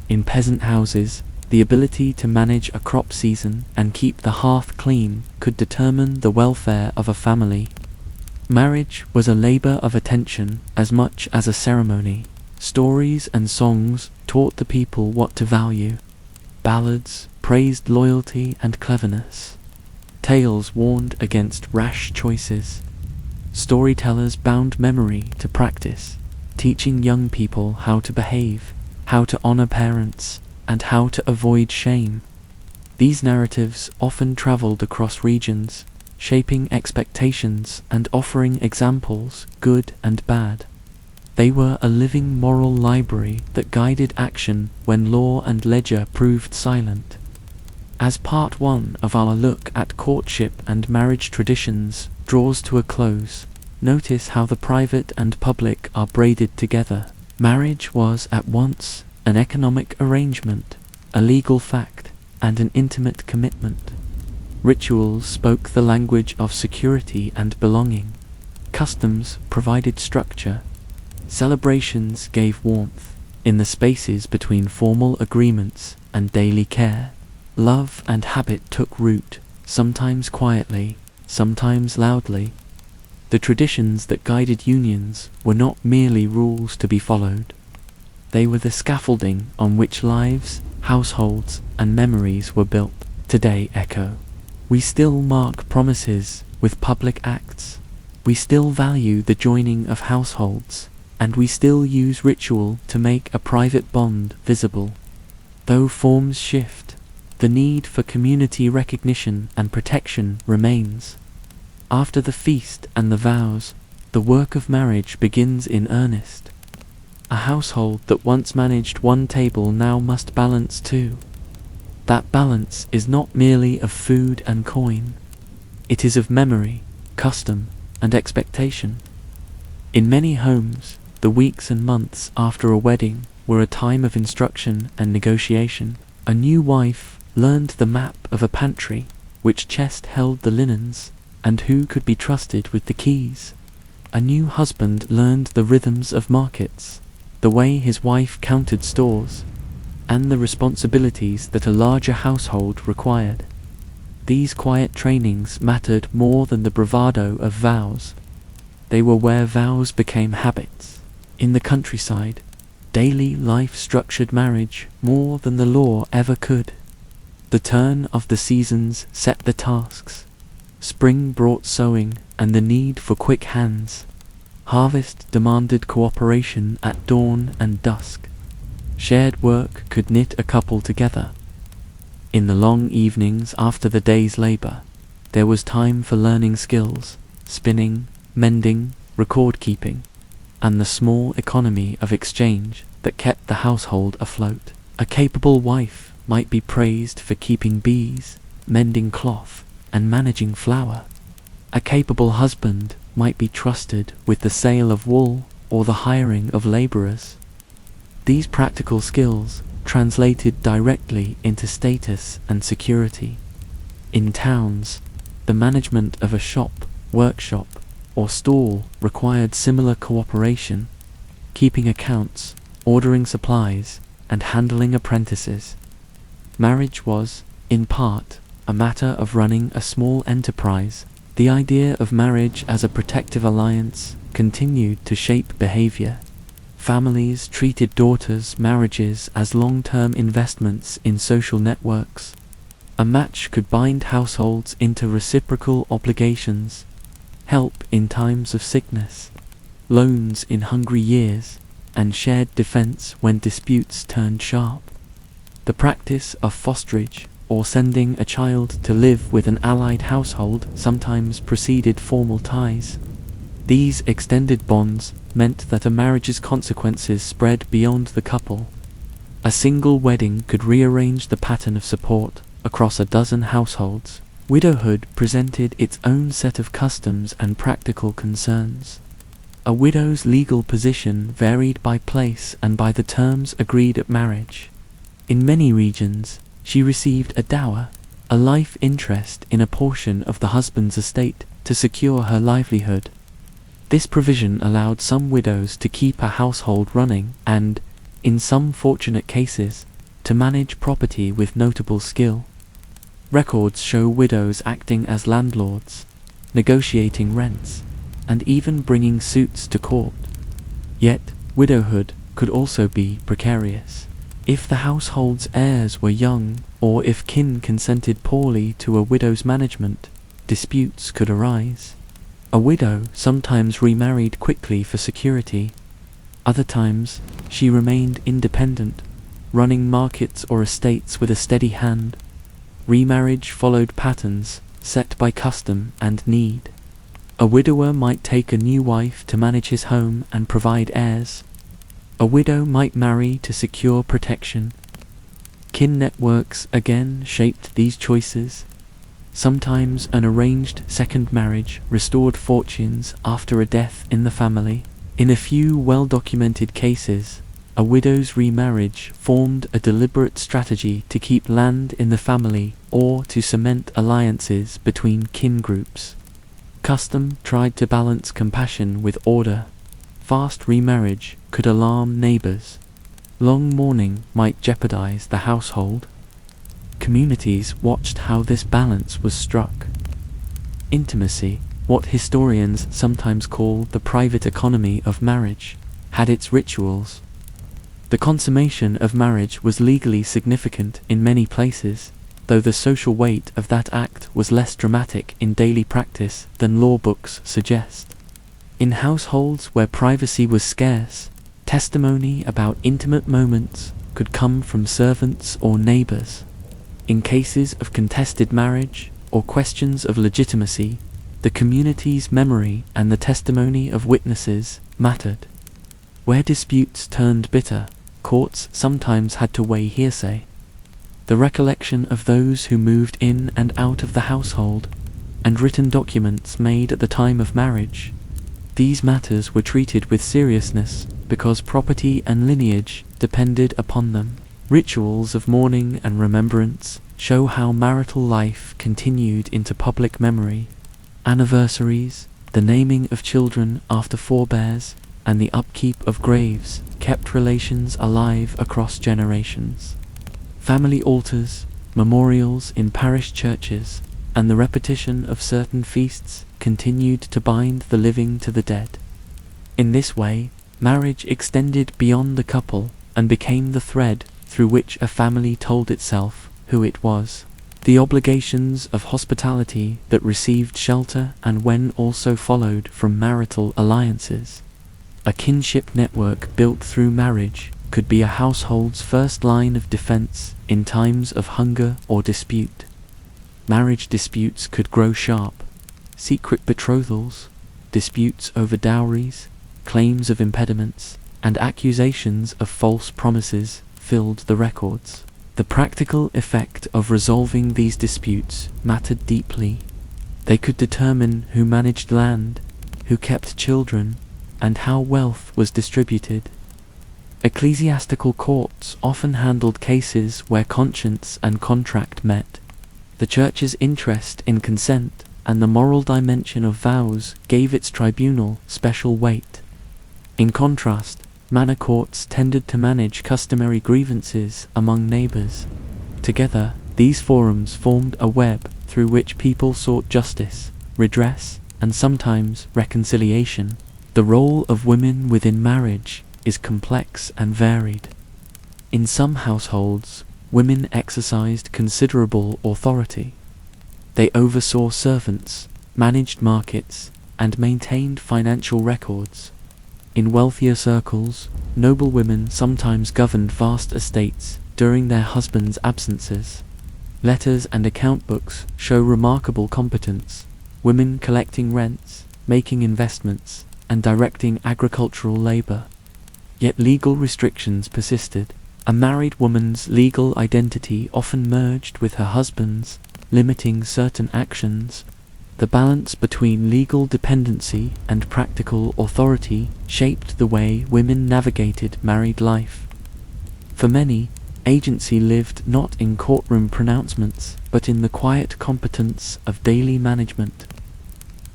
In peasant houses, the ability to manage a crop season and keep the hearth clean could determine the welfare of a family. Marriage was a labor of attention as much as a ceremony. Stories and songs taught the people what to value. Ballads praised loyalty and cleverness. Tales warned against rash choices. Storytellers bound memory to practice, teaching young people how to behave, how to honor parents, and how to avoid shame. These narratives often traveled across regions, shaping expectations and offering examples, good and bad. They were a living moral library that guided action when law and ledger proved silent. As part 1 of our look at courtship and marriage traditions draws to a close, notice how the private and public are braided together. Marriage was at once an economic arrangement, a legal fact, and an intimate commitment. Rituals spoke the language of security and belonging. Customs provided structure. Celebrations gave warmth. In the spaces between formal agreements and daily care, love and habit took root, sometimes quietly, sometimes loudly. The traditions that guided unions were not merely rules to be followed. They were the scaffolding on which lives, households, and memories were built. Today echo. We still mark promises with public acts. We still value the joining of households, and we still use ritual to make a private bond visible. Though forms shift, the need for community recognition and protection remains. After the feast and the vows, the work of marriage begins in earnest. A household that once managed one table now must balance two. That balance is not merely of food and coin. It is of memory, custom, and expectation. In many homes, the weeks and months after a wedding were a time of instruction and negotiation. A new wife learned the map of a pantry, which chest held the linens, and who could be trusted with the keys. A new husband learned the rhythms of markets, the way his wife counted stores, and the responsibilities that a larger household required. These quiet trainings mattered more than the bravado of vows. They were where vows became habits. In the countryside, daily life structured marriage more than the law ever could. The turn of the seasons set the tasks. Spring brought sowing and the need for quick hands. Harvest demanded cooperation at dawn and dusk. Shared work could knit a couple together. In the long evenings after the day's labor, there was time for learning skills, spinning, mending, record keeping, and the small economy of exchange that kept the household afloat. A capable wife might be praised for keeping bees, mending cloth, and managing flour. A capable husband might be trusted with the sale of wool or the hiring of laborers. These practical skills translated directly into status and security. In towns, the management of a shop, workshop, or stall required similar cooperation, keeping accounts, ordering supplies, and handling apprentices. Marriage was, in part, a matter of running a small enterprise. The idea of marriage as a protective alliance continued to shape behavior. Families treated daughters' marriages as long-term investments in social networks. A match could bind households into reciprocal obligations, help in times of sickness, loans in hungry years, and shared defense when disputes turned sharp. The practice of fosterage, or sending a child to live with an allied household, sometimes preceded formal ties. These extended bonds meant that a marriage's consequences spread beyond the couple. A single wedding could rearrange the pattern of support across a dozen households. Widowhood presented its own set of customs and practical concerns. A widow's legal position varied by place and by the terms agreed at marriage. In many regions, she received a dower, a life interest in a portion of the husband's estate, to secure her livelihood. This provision allowed some widows to keep a household running and, in some fortunate cases, to manage property with notable skill. Records show widows acting as landlords, negotiating rents, and even bringing suits to court. Yet, widowhood could also be precarious. If the household's heirs were young, or if kin consented poorly to a widow's management, disputes could arise. A widow sometimes remarried quickly for security. Other times, she remained independent, running markets or estates with a steady hand. Remarriage followed patterns set by custom and need. A widower might take a new wife to manage his home and provide heirs. A widow might marry to secure protection. Kin networks again shaped these choices. Sometimes an arranged second marriage restored fortunes after a death in the family. In a few well-documented cases, a widow's remarriage formed a deliberate strategy to keep land in the family or to cement alliances between kin groups. Custom tried to balance compassion with order. Fast remarriage could alarm neighbors. Long mourning might jeopardize the household. Communities watched how this balance was struck. Intimacy, what historians sometimes call the private economy of marriage, had its rituals. The consummation of marriage was legally significant in many places, though the social weight of that act was less dramatic in daily practice than law books suggest. In households where privacy was scarce, testimony about intimate moments could come from servants or neighbors. In cases of contested marriage or questions of legitimacy, the community's memory and the testimony of witnesses mattered. Where disputes turned bitter, courts sometimes had to weigh hearsay. The recollection of those who moved in and out of the household, and written documents made at the time of marriage. These matters were treated with seriousness because property and lineage depended upon them. Rituals of mourning and remembrance show how marital life continued into public memory. Anniversaries, the naming of children after forebears, and the upkeep of graves kept relations alive across generations. Family altars, memorials in parish churches, and the repetition of certain feasts continued to bind the living to the dead. In this way, marriage extended beyond the couple and became the thread through which a family told itself who it was. The obligations of hospitality that received shelter and when also followed from marital alliances. A kinship network built through marriage could be a household's first line of defense in times of hunger or dispute. Marriage disputes could grow sharp. Secret betrothals, disputes over dowries, claims of impediments, and accusations of false promises filled the records. The practical effect of resolving these disputes mattered deeply. They could determine who managed land, who kept children, and how wealth was distributed. Ecclesiastical courts often handled cases where conscience and contract met. The Church's interest in consent and the moral dimension of vows gave its tribunal special weight. In contrast, manor courts tended to manage customary grievances among neighbors. Together, these forums formed a web through which people sought justice, redress, and sometimes reconciliation. The role of women within marriage is complex and varied. In some households, women exercised considerable authority. They oversaw servants, managed markets, and maintained financial records. In wealthier circles, noblewomen sometimes governed vast estates during their husbands' absences. Letters and account books show remarkable competence, women collecting rents, making investments, and directing agricultural labor. Yet legal restrictions persisted. A married woman's legal identity often merged with her husband's, limiting certain actions. The balance between legal dependency and practical authority shaped the way women navigated married life. For many, agency lived not in courtroom pronouncements, but in the quiet competence of daily management.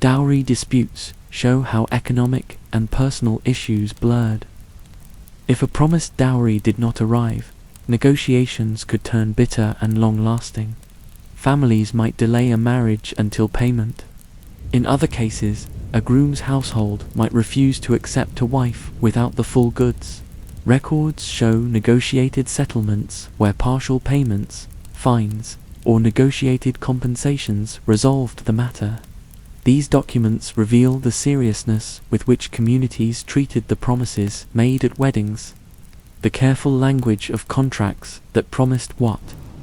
Dowry disputes show how economic and personal issues blurred. If a promised dowry did not arrive, negotiations could turn bitter and long-lasting. Families might delay a marriage until payment. In other cases, a groom's household might refuse to accept a wife without the full goods. Records show negotiated settlements where partial payments, fines, or negotiated compensations resolved the matter. These documents reveal the seriousness with which communities treated the promises made at weddings. The careful language of contracts that promised what,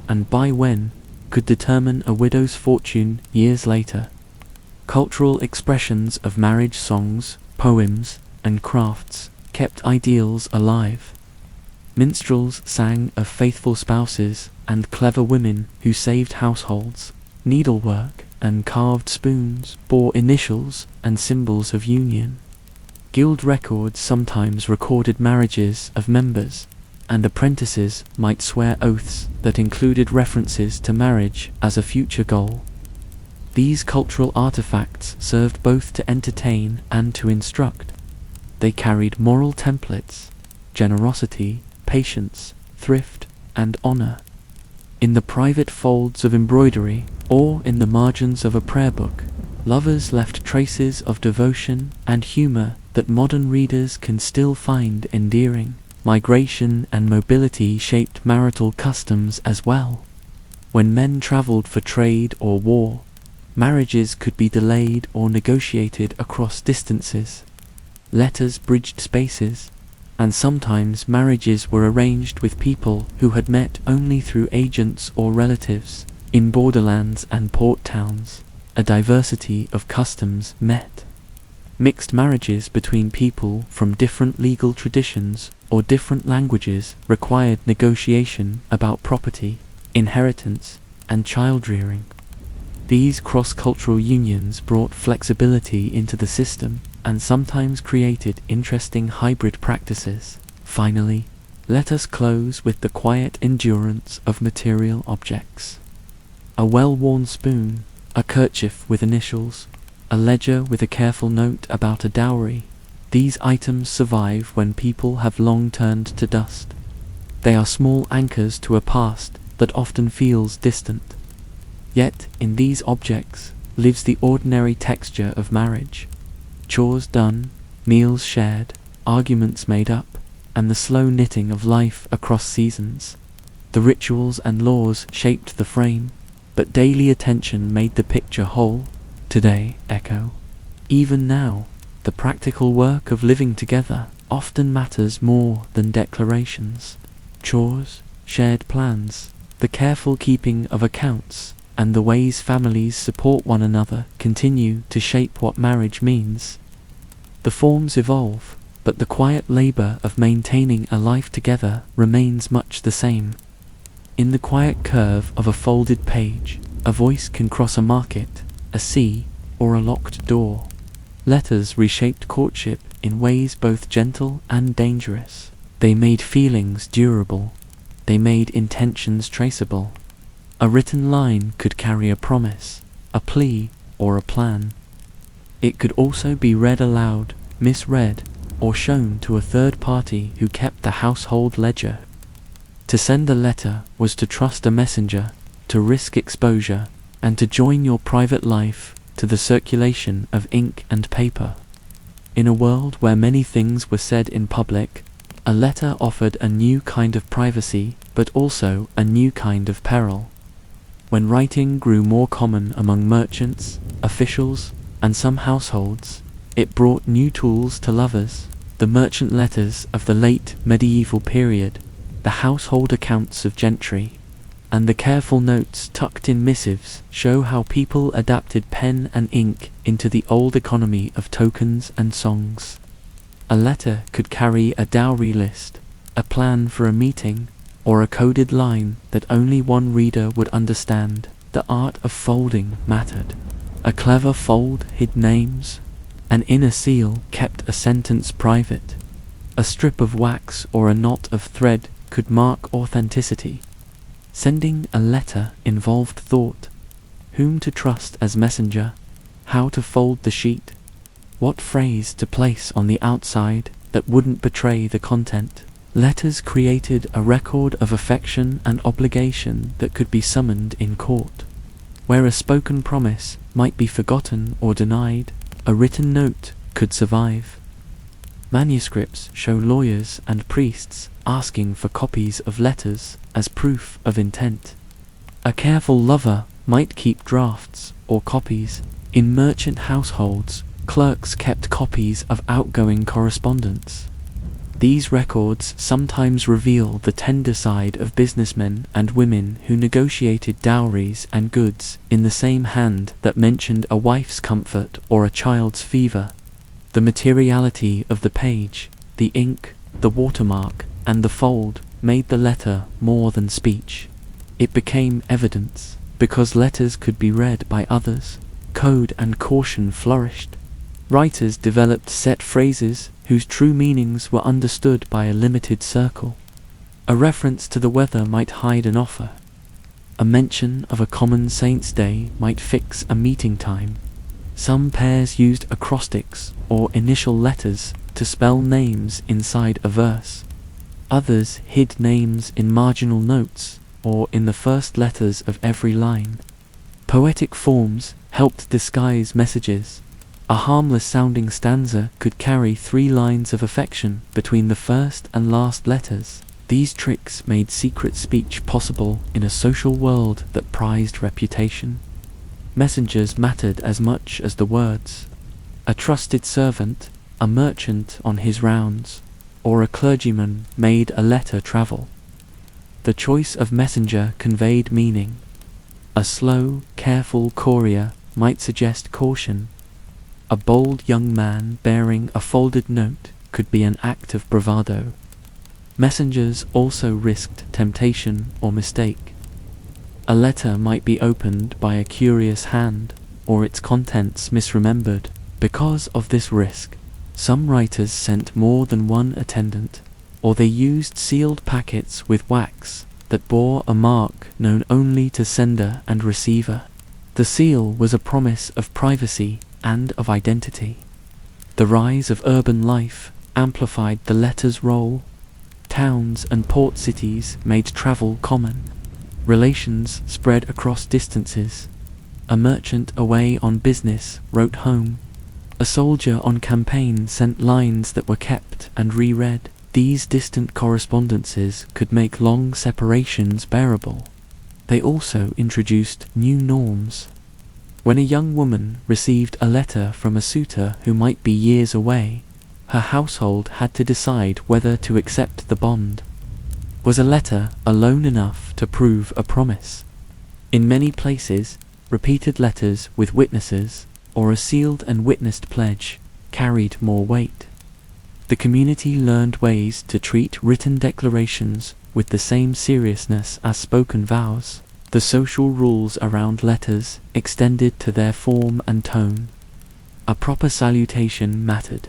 and by when, could determine a widow's fortune years later. Cultural expressions of marriage songs, poems, and crafts kept ideals alive. Minstrels sang of faithful spouses and clever women who saved households. Needlework and carved spoons bore initials and symbols of union. Guild records sometimes recorded marriages of members, and apprentices might swear oaths that included references to marriage as a future goal. These cultural artifacts served both to entertain and to instruct. They carried moral templates: generosity, patience, thrift, and honor. In the private folds of embroidery, or in the margins of a prayer book, lovers left traces of devotion and humor that modern readers can still find endearing. Migration and mobility shaped marital customs as well. When men traveled for trade or war, marriages could be delayed or negotiated across distances. Letters bridged spaces, and sometimes marriages were arranged with people who had met only through agents or relatives. In borderlands and port towns, a diversity of customs met. Mixed marriages between people from different legal traditions or different languages required negotiation about property, inheritance, and child-rearing. These cross-cultural unions brought flexibility into the system and sometimes created interesting hybrid practices. Finally, let us close with the quiet endurance of material objects. A well-worn spoon, a kerchief with initials, a ledger with a careful note about a dowry. These items survive when people have long turned to dust. They are small anchors to a past that often feels distant. Yet, in these objects, lives the ordinary texture of marriage. Chores done, meals shared, arguments made up, and the slow knitting of life across seasons. The rituals and laws shaped the frame, but daily attention made the picture whole. Today, echo. Even now, the practical work of living together often matters more than declarations. Chores, shared plans, the careful keeping of accounts, and the ways families support one another continue to shape what marriage means. The forms evolve, but the quiet labor of maintaining a life together remains much the same. In the quiet curve of a folded page, a voice can cross a market, a sea, or a locked door. Letters reshaped courtship in ways both gentle and dangerous. They made feelings durable. They made intentions traceable. A written line could carry a promise, a plea, or a plan. It could also be read aloud, misread, or shown to a third party who kept the household ledger. To send a letter was to trust a messenger, to risk exposure, and to join your private life to the circulation of ink and paper. In a world where many things were said in public, a letter offered a new kind of privacy, but also a new kind of peril. When writing grew more common among merchants, officials, and some households, it brought new tools to lovers. The merchant letters of the late medieval period, the household accounts of gentry, and the careful notes tucked in missives show how people adapted pen and ink into the old economy of tokens and songs. A letter could carry a dowry list, a plan for a meeting, or a coded line that only one reader would understand. The art of folding mattered. A clever fold hid names. An inner seal kept a sentence private. A strip of wax or a knot of thread could mark authenticity. Sending a letter involved thought. Whom to trust as messenger, how to fold the sheet, what phrase to place on the outside that wouldn't betray the content. Letters created a record of affection and obligation that could be summoned in court. Where a spoken promise might be forgotten or denied, a written note could survive. Manuscripts show lawyers and priests asking for copies of letters as proof of intent. A careful lover might keep drafts or copies. In merchant households, clerks kept copies of outgoing correspondence. These records sometimes reveal the tender side of businessmen and women who negotiated dowries and goods in the same hand that mentioned a wife's comfort or a child's fever. The materiality of the page, the ink, the watermark, and the fold made the letter more than speech. It became evidence. Because letters could be read by others, code and caution flourished. Writers developed set phrases whose true meanings were understood by a limited circle. A reference to the weather might hide an offer. A mention of a common saint's day might fix a meeting time. Some pairs used acrostics or initial letters to spell names inside a verse. Others hid names in marginal notes or in the first letters of every line. Poetic forms helped disguise messages. A harmless-sounding stanza could carry 3 lines of affection between the first and last letters. These tricks made secret speech possible in a social world that prized reputation. Messengers mattered as much as the words. A trusted servant, a merchant on his rounds, or a clergyman made a letter travel. The choice of messenger conveyed meaning. A slow, careful courier might suggest caution. A bold young man bearing a folded note could be an act of bravado. Messengers also risked temptation or mistake. A letter might be opened by a curious hand, or its contents misremembered. Because of this risk, some writers sent more than one attendant, or they used sealed packets with wax that bore a mark known only to sender and receiver. The seal was a promise of privacy and of identity. The rise of urban life amplified the letter's role. Towns and port cities made travel common. Relations spread across distances. A merchant away on business wrote home. A soldier on campaign sent lines that were kept and reread. These distant correspondences could make long separations bearable. They also introduced new norms. When a young woman received a letter from a suitor who might be years away, her household had to decide whether to accept the bond. Was a letter alone enough to prove a promise? In many places, repeated letters with witnesses, or a sealed and witnessed pledge, carried more weight. The community learned ways to treat written declarations with the same seriousness as spoken vows. The social rules around letters extended to their form and tone. A proper salutation mattered.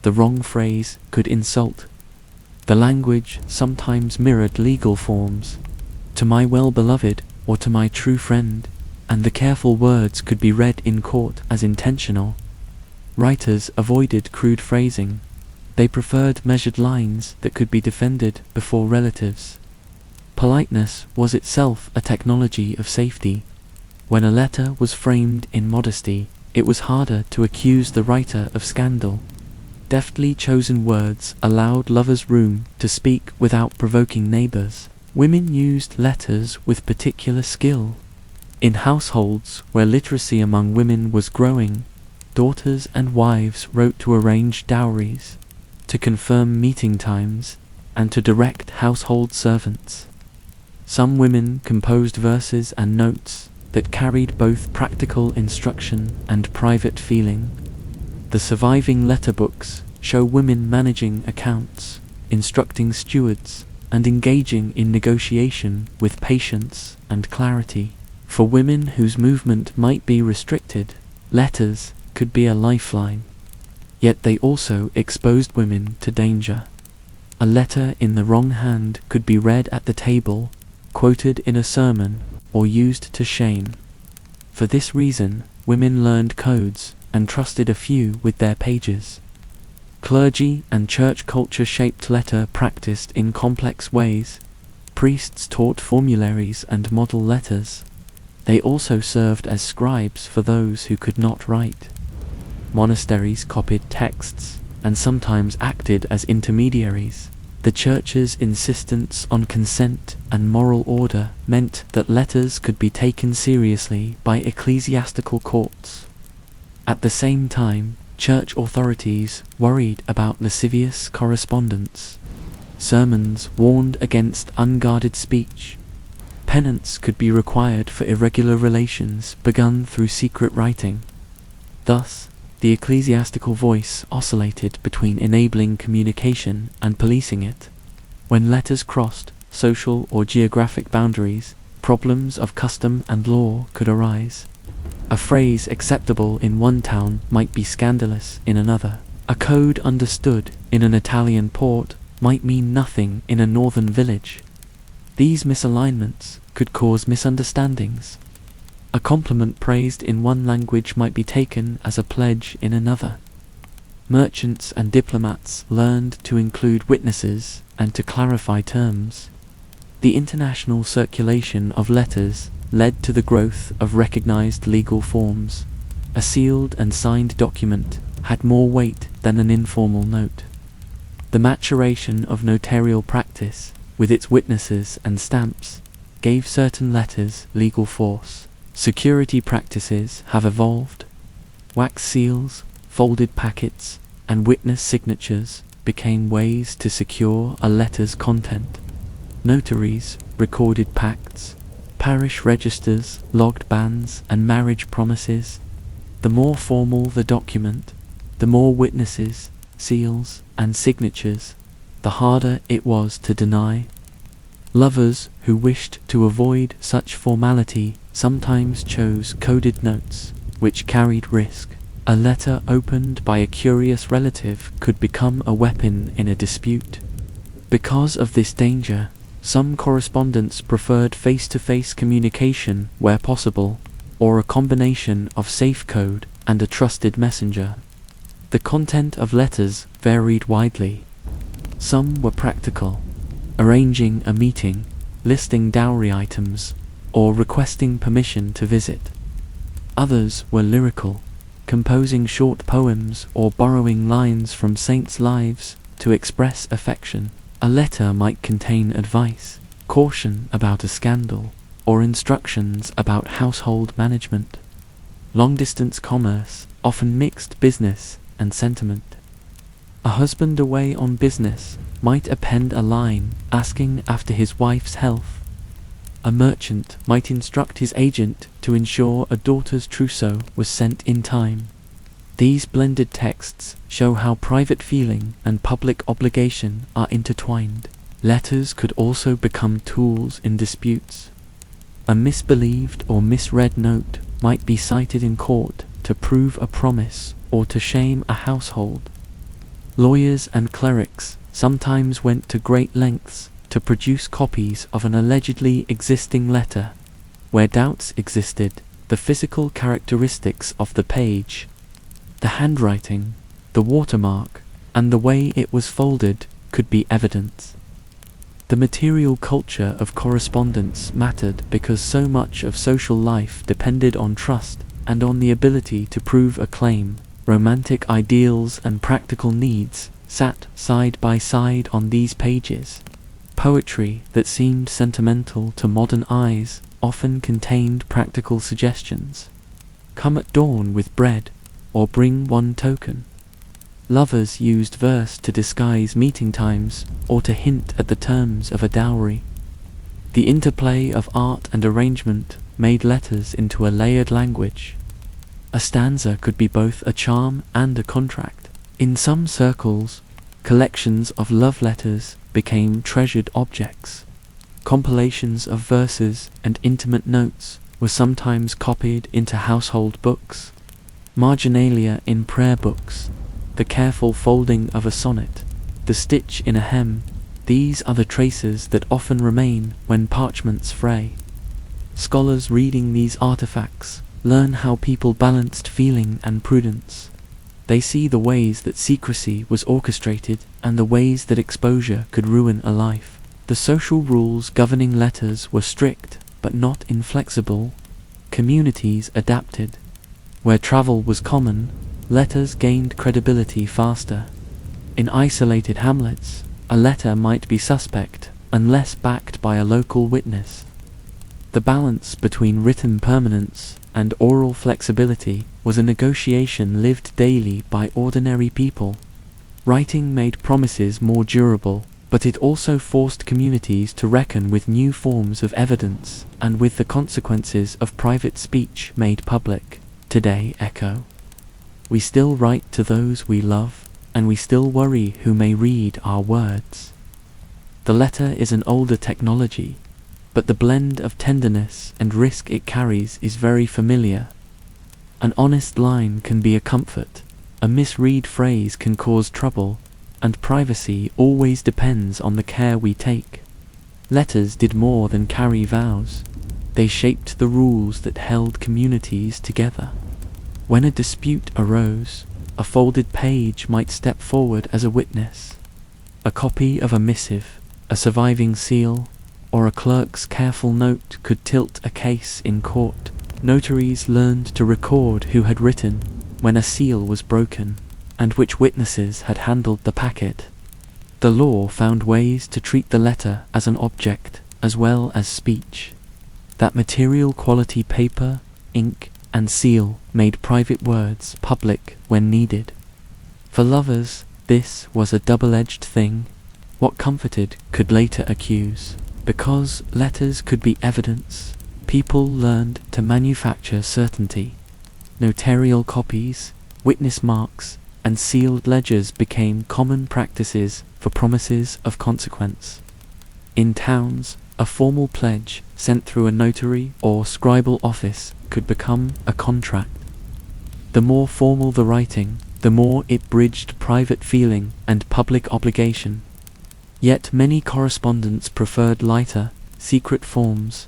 The wrong phrase could insult. The language sometimes mirrored legal forms. To my well-beloved or to my true friend, and the careful words could be read in court as intentional. Writers avoided crude phrasing. They preferred measured lines that could be defended before relatives. Politeness was itself a technology of safety. When a letter was framed in modesty, it was harder to accuse the writer of scandal. Deftly chosen words allowed lovers room to speak without provoking neighbors. Women used letters with particular skill. In households where literacy among women was growing, daughters and wives wrote to arrange dowries, to confirm meeting times, and to direct household servants. Some women composed verses and notes that carried both practical instruction and private feeling. The surviving letter books show women managing accounts, instructing stewards, and engaging in negotiation with patience and clarity. For women whose movement might be restricted, letters could be a lifeline. Yet they also exposed women to danger. A letter in the wrong hand could be read at the table, quoted in a sermon, or used to shame. For this reason, women learned codes and trusted a few with their pages. Clergy and church culture shaped letter practice in complex ways. Priests taught formularies and model letters. They also served as scribes for those who could not write. Monasteries copied texts, and sometimes acted as intermediaries. The church's insistence on consent and moral order meant that letters could be taken seriously by ecclesiastical courts. At the same time, church authorities worried about lascivious correspondence. Sermons warned against unguarded speech. Penance could be required for irregular relations begun through secret writing. Thus, the ecclesiastical voice oscillated between enabling communication and policing it. When letters crossed social or geographic boundaries, problems of custom and law could arise. A phrase acceptable in one town might be scandalous in another. A code understood in an Italian port might mean nothing in a northern village. These misalignments could cause misunderstandings. A compliment praised in one language might be taken as a pledge in another. Merchants and diplomats learned to include witnesses and to clarify terms. The international circulation of letters led to the growth of recognized legal forms. A sealed and signed document had more weight than an informal note. The maturation of notarial practice, with its witnesses and stamps, gave certain letters legal force. Security practices have evolved. Wax seals, folded packets, and witness signatures became ways to secure a letter's content. Notaries recorded pacts, parish registers logged bans and marriage promises. The more formal the document, the more witnesses, seals, and signatures, the harder it was to deny. Lovers who wished to avoid such formality sometimes chose coded notes, which carried risk. A letter opened by a curious relative could become a weapon in a dispute. Because of this danger, some correspondents preferred face-to-face communication where possible, or a combination of safe code and a trusted messenger. The content of letters varied widely. Some were practical, arranging a meeting, listing dowry items, or requesting permission to visit. Others were lyrical, composing short poems or borrowing lines from saints' lives to express affection. A letter might contain advice, caution about a scandal, or instructions about household management. Long-distance commerce often mixed business and sentiment. A husband away on business might append a line asking after his wife's health. A merchant might instruct his agent to ensure a daughter's trousseau was sent in time. These blended texts show how private feeling and public obligation are intertwined. Letters could also become tools in disputes. A misbelieved or misread note might be cited in court to prove a promise or to shame a household. Lawyers and clerics sometimes went to great lengths to produce copies of an allegedly existing letter. Where doubts existed, the physical characteristics of the page, the handwriting, the watermark, and the way it was folded could be evidence. The material culture of correspondence mattered because so much of social life depended on trust and on the ability to prove a claim. Romantic ideals and practical needs sat side by side on these pages. Poetry that seemed sentimental to modern eyes often contained practical suggestions. Come at dawn with bread, or bring one token. Lovers used verse to disguise meeting times or to hint at the terms of a dowry. The interplay of art and arrangement made letters into a layered language. A stanza could be both a charm and a contract. In some circles, collections of love letters became treasured objects. Compilations of verses and intimate notes were sometimes copied into household books. Marginalia in prayer books, the careful folding of a sonnet, the stitch in a hem, these are the traces that often remain when parchments fray. Scholars reading these artifacts learn how people balanced feeling and prudence. They see the ways that secrecy was orchestrated and the ways that exposure could ruin a life. The social rules governing letters were strict, but not inflexible. Communities adapted. Where travel was common, letters gained credibility faster. In isolated hamlets, a letter might be suspect unless backed by a local witness. The balance between written permanence and oral flexibility was a negotiation lived daily by ordinary people. Writing made promises more durable, but it also forced communities to reckon with new forms of evidence and with the consequences of private speech made public. Today echo. We still write to those we love, and we still worry who may read our words. The letter is an older technology, but the blend of tenderness and risk it carries is very familiar. An honest line can be a comfort, a misread phrase can cause trouble, and privacy always depends on the care we take. Letters did more than carry vows. They shaped the rules that held communities together. When a dispute arose, a folded page might step forward as a witness. A copy of a missive, a surviving seal, or a clerk's careful note could tilt a case in court. Notaries learned to record who had written, when a seal was broken, and which witnesses had handled the packet. The law found ways to treat the letter as an object as well as speech. That material quality paper, ink, and seal made private words public when needed. For lovers, this was a double-edged thing. What comforted could later accuse. Because letters could be evidence, people learned to manufacture certainty. Notarial copies, witness marks, and sealed ledgers became common practices for promises of consequence. In towns, a formal pledge sent through a notary or scribal office could become a contract. The more formal the writing, the more it bridged private feeling and public obligation. Yet many correspondents preferred lighter, secret forms,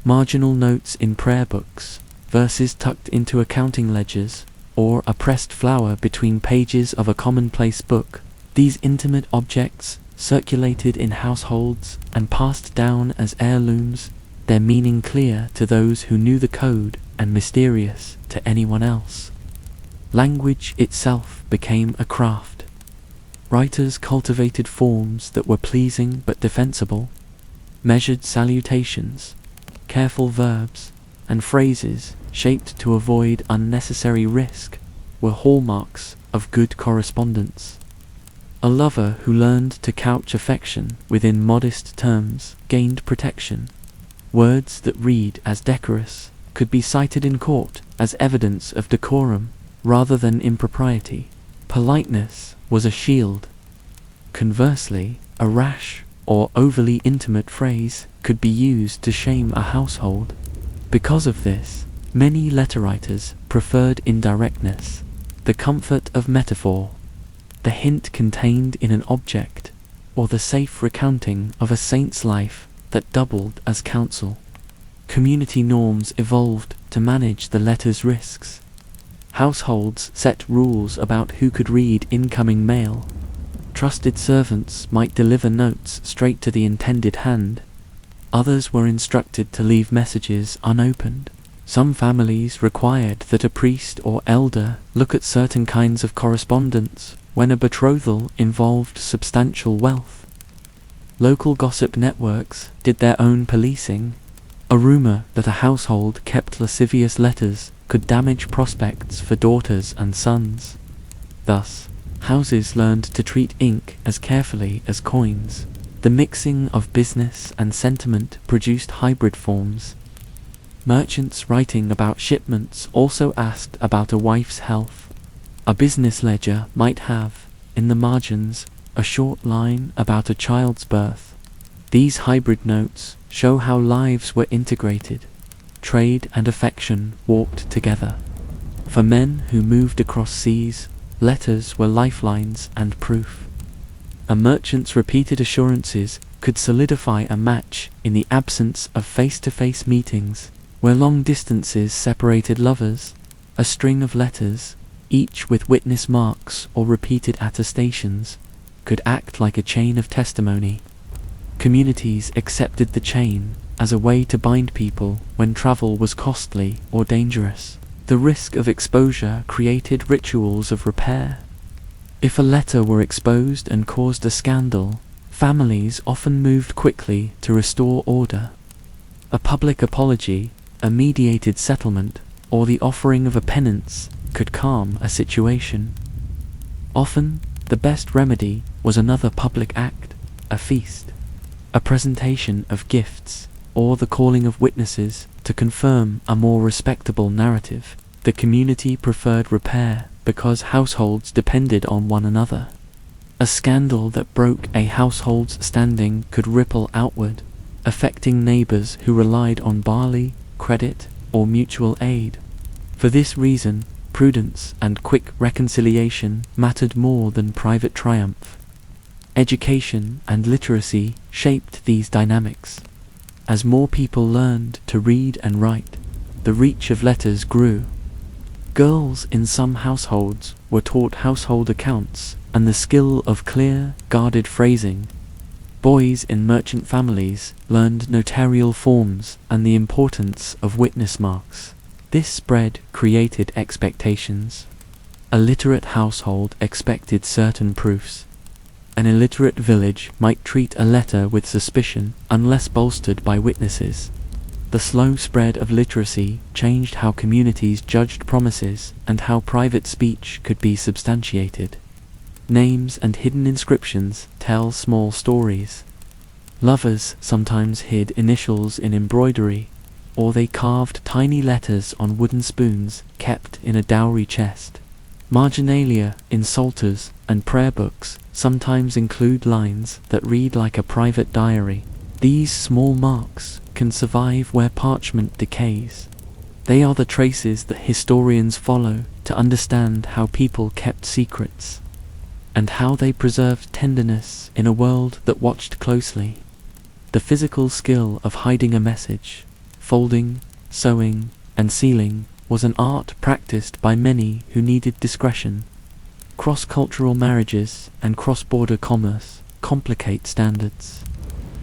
marginal notes in prayer books, verses tucked into accounting ledgers, or a pressed flower between pages of a commonplace book. These intimate objects circulated in households and passed down as heirlooms, their meaning clear to those who knew the code and mysterious to anyone else. Language itself became a craft. Writers cultivated forms that were pleasing but defensible. Measured salutations, careful verbs, and phrases shaped to avoid unnecessary risk were hallmarks of good correspondence. A lover who learned to couch affection within modest terms gained protection. Words that read as decorous could be cited in court as evidence of decorum rather than impropriety. Politeness was a shield. Conversely, a rash or overly intimate phrase could be used to shame a household. Because of this, many letter writers preferred indirectness, the comfort of metaphor, the hint contained in an object, or the safe recounting of a saint's life that doubled as counsel. Community norms evolved to manage the letter's risks. Households set rules about who could read incoming mail. Trusted servants might deliver notes straight to the intended hand. Others were instructed to leave messages unopened. Some families required that a priest or elder look at certain kinds of correspondence when a betrothal involved substantial wealth. Local gossip networks did their own policing. A rumor that a household kept lascivious letters could damage prospects for daughters and sons. Thus, houses learned to treat ink as carefully as coins. The mixing of business and sentiment produced hybrid forms. Merchants writing about shipments also asked about a wife's health. A business ledger might have, in the margins, a short line about a child's birth. These hybrid notes show how lives were integrated. Trade and affection walked together. For men who moved across seas, letters were lifelines and proof. A merchant's repeated assurances could solidify a match in the absence of face-to-face meetings. Where long distances separated lovers, a string of letters, each with witness marks or repeated attestations, could act like a chain of testimony. Communities accepted the chain as a way to bind people when travel was costly or dangerous. The risk of exposure created rituals of repair. If a letter were exposed and caused a scandal, families often moved quickly to restore order. A public apology, a mediated settlement, or the offering of a penance could calm a situation. Often, the best remedy was another public act, a feast, a presentation of gifts, or the calling of witnesses to confirm a more respectable narrative. The community preferred repair because households depended on one another. A scandal that broke a household's standing could ripple outward, affecting neighbors who relied on barley, credit, or mutual aid. For this reason, prudence and quick reconciliation mattered more than private triumph. Education and literacy shaped these dynamics. As more people learned to read and write, the reach of letters grew. Girls in some households were taught household accounts and the skill of clear, guarded phrasing. Boys in merchant families learned notarial forms and the importance of witness marks. This spread created expectations. A literate household expected certain proofs. An illiterate village might treat a letter with suspicion unless bolstered by witnesses. The slow spread of literacy changed how communities judged promises and how private speech could be substantiated. Names and hidden inscriptions tell small stories. Lovers sometimes hid initials in embroidery, or they carved tiny letters on wooden spoons kept in a dowry chest. Marginalia in psalters and prayer books sometimes include lines that read like a private diary. These small marks can survive where parchment decays. They are the traces that historians follow to understand how people kept secrets, and how they preserved tenderness in a world that watched closely. The physical skill of hiding a message, folding, sewing, and sealing, was an art practiced by many who needed discretion. Cross-cultural marriages and cross-border commerce complicate standards.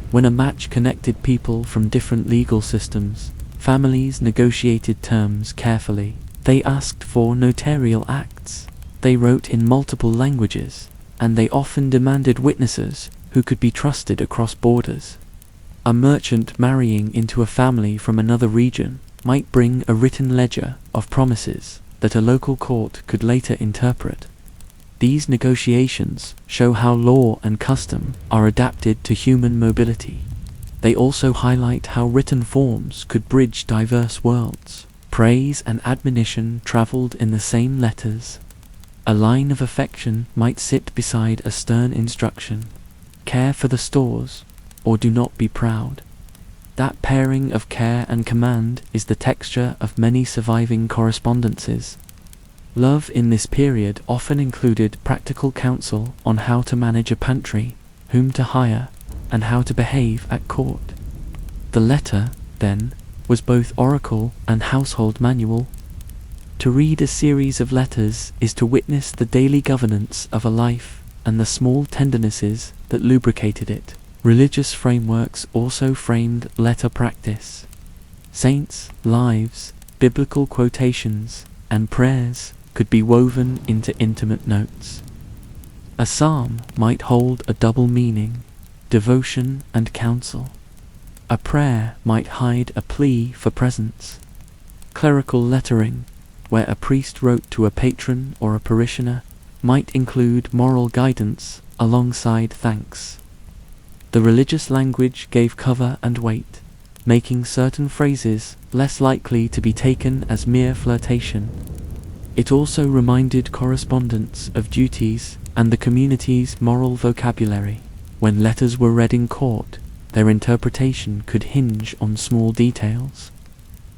When a match connected people from different legal systems, families negotiated terms carefully. They asked for notarial acts. They wrote in multiple languages, and they often demanded witnesses who could be trusted across borders. A merchant marrying into a family from another region might bring a written ledger of promises that a local court could later interpret. These negotiations show how law and custom are adapted to human mobility. They also highlight how written forms could bridge diverse worlds. Praise and admonition traveled in the same letters. A line of affection might sit beside a stern instruction. Care for the stores, or do not be proud. That pairing of care and command is the texture of many surviving correspondences. Love in this period often included practical counsel on how to manage a pantry, whom to hire, and how to behave at court. The letter, then, was both oracle and household manual. To read a series of letters is to witness the daily governance of a life and the small tendernesses that lubricated it. Religious frameworks also framed letter practice. Saints' lives, biblical quotations, and prayers could be woven into intimate notes. A psalm might hold a double meaning, devotion and counsel. A prayer might hide a plea for presence. Clerical lettering, where a priest wrote to a patron or a parishioner, might include moral guidance alongside thanks. The religious language gave cover and weight, making certain phrases less likely to be taken as mere flirtation. It also reminded correspondents of duties and the community's moral vocabulary. When letters were read in court, their interpretation could hinge on small details.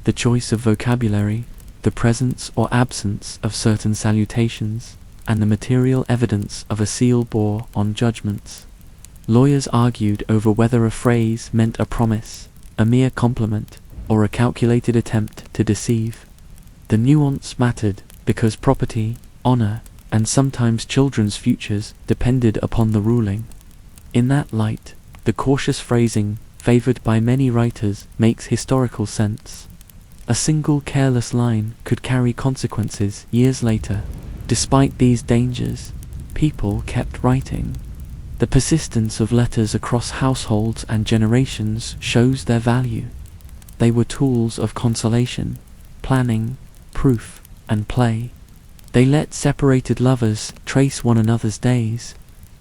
The choice of vocabulary, the presence or absence of certain salutations, and the material evidence of a seal bore on judgments. Lawyers argued over whether a phrase meant a promise, a mere compliment, or a calculated attempt to deceive. The nuance mattered because property, honor, and sometimes children's futures depended upon the ruling. In that light, the cautious phrasing, favored by many writers, makes historical sense. A single careless line could carry consequences years later. Despite these dangers, people kept writing. The persistence of letters across households and generations shows their value. They were tools of consolation, planning, proof, and play. They let separated lovers trace one another's days.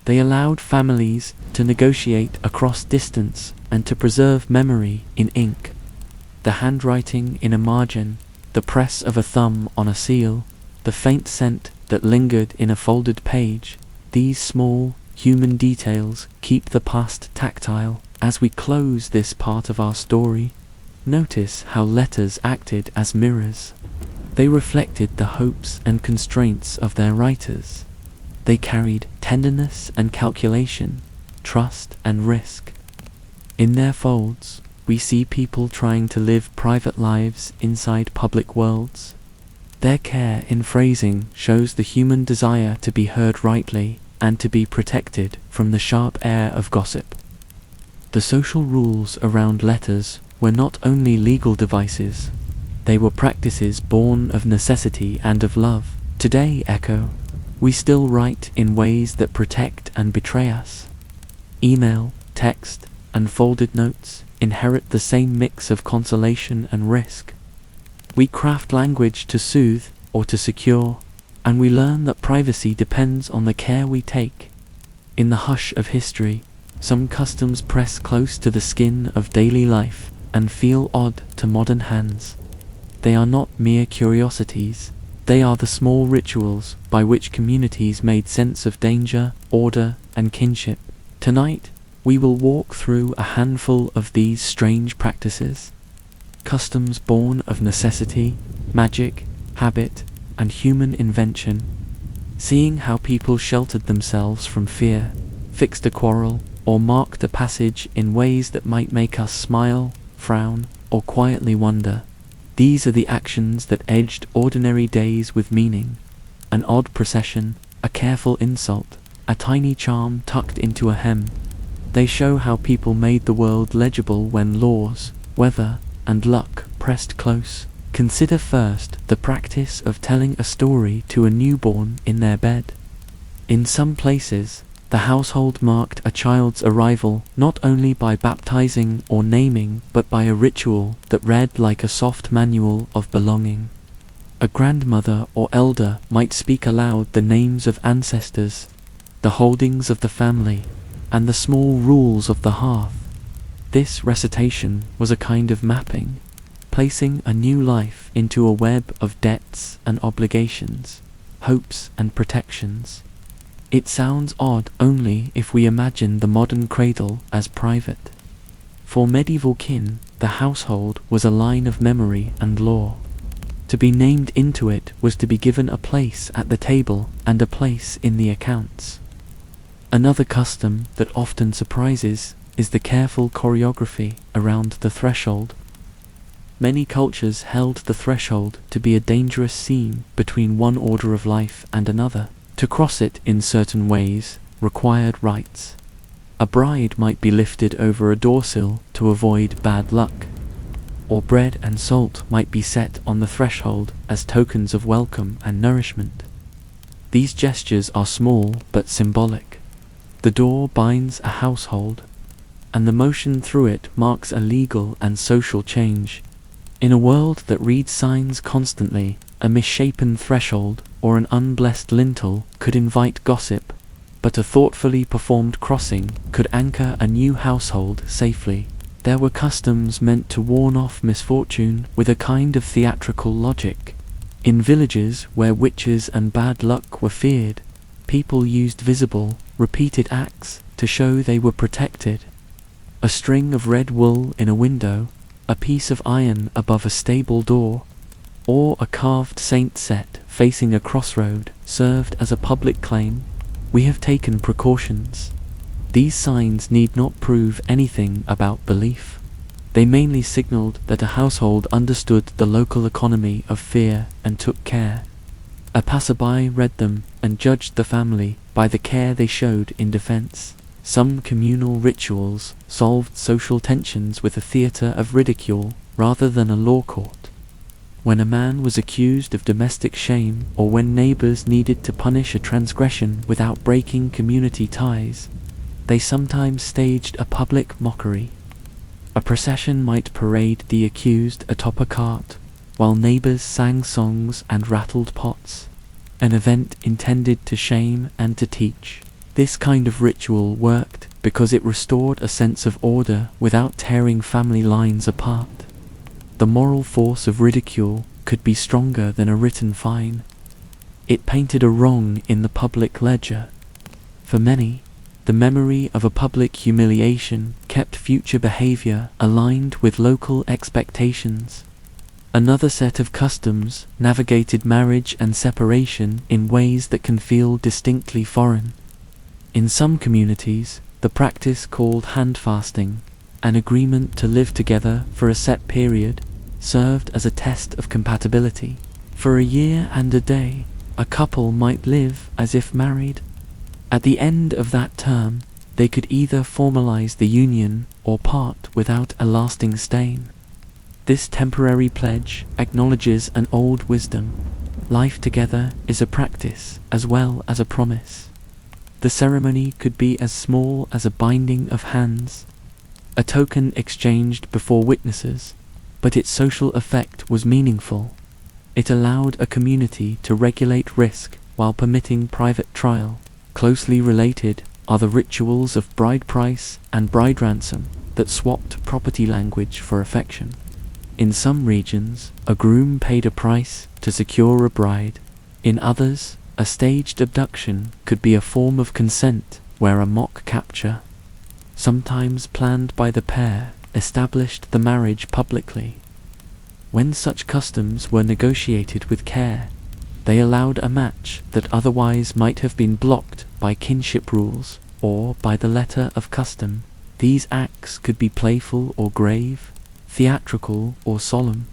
They allowed families to negotiate across distance and to preserve memory in ink. The handwriting in a margin, the press of a thumb on a seal, the faint scent that lingered in a folded page, these small, human details keep the past tactile. As we close this part of our story, notice how letters acted as mirrors. They reflected the hopes and constraints of their writers. They carried tenderness and calculation, trust and risk. In their folds, we see people trying to live private lives inside public worlds. Their care in phrasing shows the human desire to be heard rightly and to be protected from the sharp air of gossip. The social rules around letters were not only legal devices, they were practices born of necessity and of love. Today, Echo, we still write in ways that protect and betray us. Email, text, and folded notes inherit the same mix of consolation and risk. We craft language to soothe or to secure, and we learn that privacy depends on the care we take. In the hush of history, some customs press close to the skin of daily life and feel odd to modern hands. They are not mere curiosities, they are the small rituals by which communities made sense of danger, order, and kinship. Tonight, we will walk through a handful of these strange practices. Customs born of necessity, magic, habit, and human invention. Seeing how people sheltered themselves from fear, fixed a quarrel, or marked a passage in ways that might make us smile, frown, or quietly wonder. These are the actions that edged ordinary days with meaning. An odd procession, a careful insult, a tiny charm tucked into a hem. They show how people made the world legible when laws, weather, and luck pressed close. Consider first the practice of telling a story to a newborn in their bed. In some places, the household marked a child's arrival not only by baptizing or naming, but by a ritual that read like a soft manual of belonging. A grandmother or elder might speak aloud the names of ancestors, the holdings of the family, and the small rules of the hearth. This recitation was a kind of mapping, placing a new life into a web of debts and obligations, hopes and protections. It sounds odd only if we imagine the modern cradle as private. For medieval kin, the household was a line of memory and law. To be named into it was to be given a place at the table and a place in the accounts. Another custom that often surprises is the careful choreography around the threshold. Many cultures held the threshold to be a dangerous seam between one order of life and another. To cross it in certain ways required rites. A bride might be lifted over a doorsill to avoid bad luck, or bread and salt might be set on the threshold as tokens of welcome and nourishment. These gestures are small but symbolic. The door binds a household, and the motion through it marks a legal and social change. In a world that reads signs constantly, a misshapen threshold or an unblessed lintel could invite gossip, but a thoughtfully performed crossing could anchor a new household safely. There were customs meant to warn off misfortune with a kind of theatrical logic. In villages where witches and bad luck were feared, people used visible, repeated acts to show they were protected. A string of red wool in a window, a piece of iron above a stable door, or a carved saint set facing a crossroad served as a public claim. We have taken precautions. These signs need not prove anything about belief. They mainly signaled that a household understood the local economy of fear and took care. A passerby read them and judged the family by the care they showed in defense. Some communal rituals solved social tensions with a theater of ridicule rather than a law court. When a man was accused of domestic shame, or when neighbors needed to punish a transgression without breaking community ties, they sometimes staged a public mockery. A procession might parade the accused atop a cart, while neighbors sang songs and rattled pots, an event intended to shame and to teach. This kind of ritual worked because it restored a sense of order without tearing family lines apart. The moral force of ridicule could be stronger than a written fine. It painted a wrong in the public ledger. For many, the memory of a public humiliation kept future behavior aligned with local expectations. Another set of customs navigated marriage and separation in ways that can feel distinctly foreign. In some communities, the practice called handfasting, an agreement to live together for a set period, served as a test of compatibility. For a year and a day, a couple might live as if married. At the end of that term, they could either formalize the union or part without a lasting stain. This temporary pledge acknowledges an old wisdom. Life together is a practice as well as a promise. The ceremony could be as small as a binding of hands, a token exchanged before witnesses, but its social effect was meaningful. It allowed a community to regulate risk while permitting private trial. Closely related are the rituals of bride price and bride ransom that swapped property language for affection. In some regions, a groom paid a price to secure a bride. In others, a staged abduction could be a form of consent where a mock capture, sometimes planned by the pair, established the marriage publicly. When such customs were negotiated with care, they allowed a match that otherwise might have been blocked by kinship rules or by the letter of custom. These acts could be playful or grave, theatrical or solemn,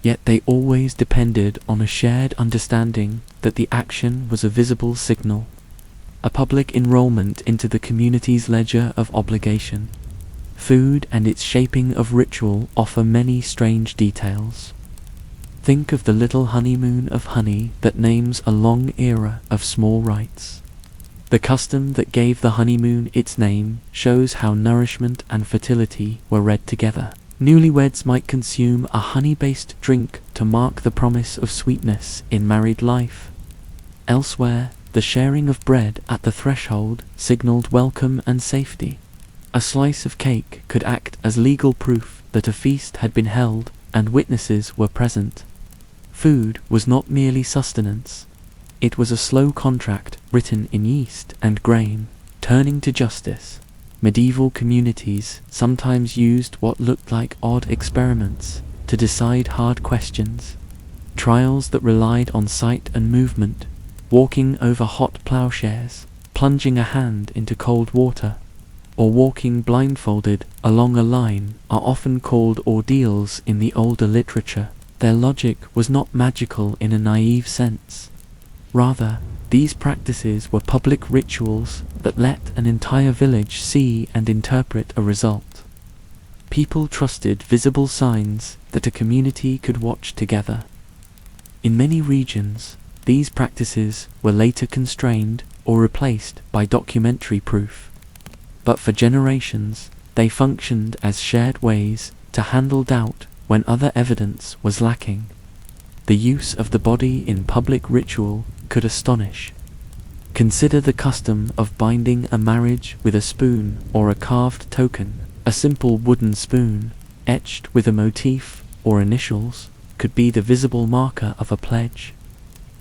yet they always depended on a shared understanding that the action was a visible signal, a public enrollment into the community's ledger of obligation. Food and its shaping of ritual offer many strange details. Think of the little honeymoon of honey that names a long era of small rites. The custom that gave the honeymoon its name shows how nourishment and fertility were read together. Newlyweds might consume a honey-based drink to mark the promise of sweetness in married life. Elsewhere, the sharing of bread at the threshold signaled welcome and safety. A slice of cake could act as legal proof that a feast had been held and witnesses were present. Food was not merely sustenance. It was a slow contract written in yeast and grain, turning to justice. Medieval communities sometimes used what looked like odd experiments to decide hard questions. Trials that relied on sight and movement, walking over hot plowshares, plunging a hand into cold water, or walking blindfolded along a line are often called ordeals in the older literature. Their logic was not magical in a naive sense. Rather, these practices were public rituals that let an entire village see and interpret a result. People trusted visible signs that a community could watch together. In many regions, these practices were later constrained or replaced by documentary proof. But for generations, they functioned as shared ways to handle doubt when other evidence was lacking. The use of the body in public ritual could astonish. Consider the custom of binding a marriage with a spoon or a carved token. A simple wooden spoon, etched with a motif or initials, could be the visible marker of a pledge.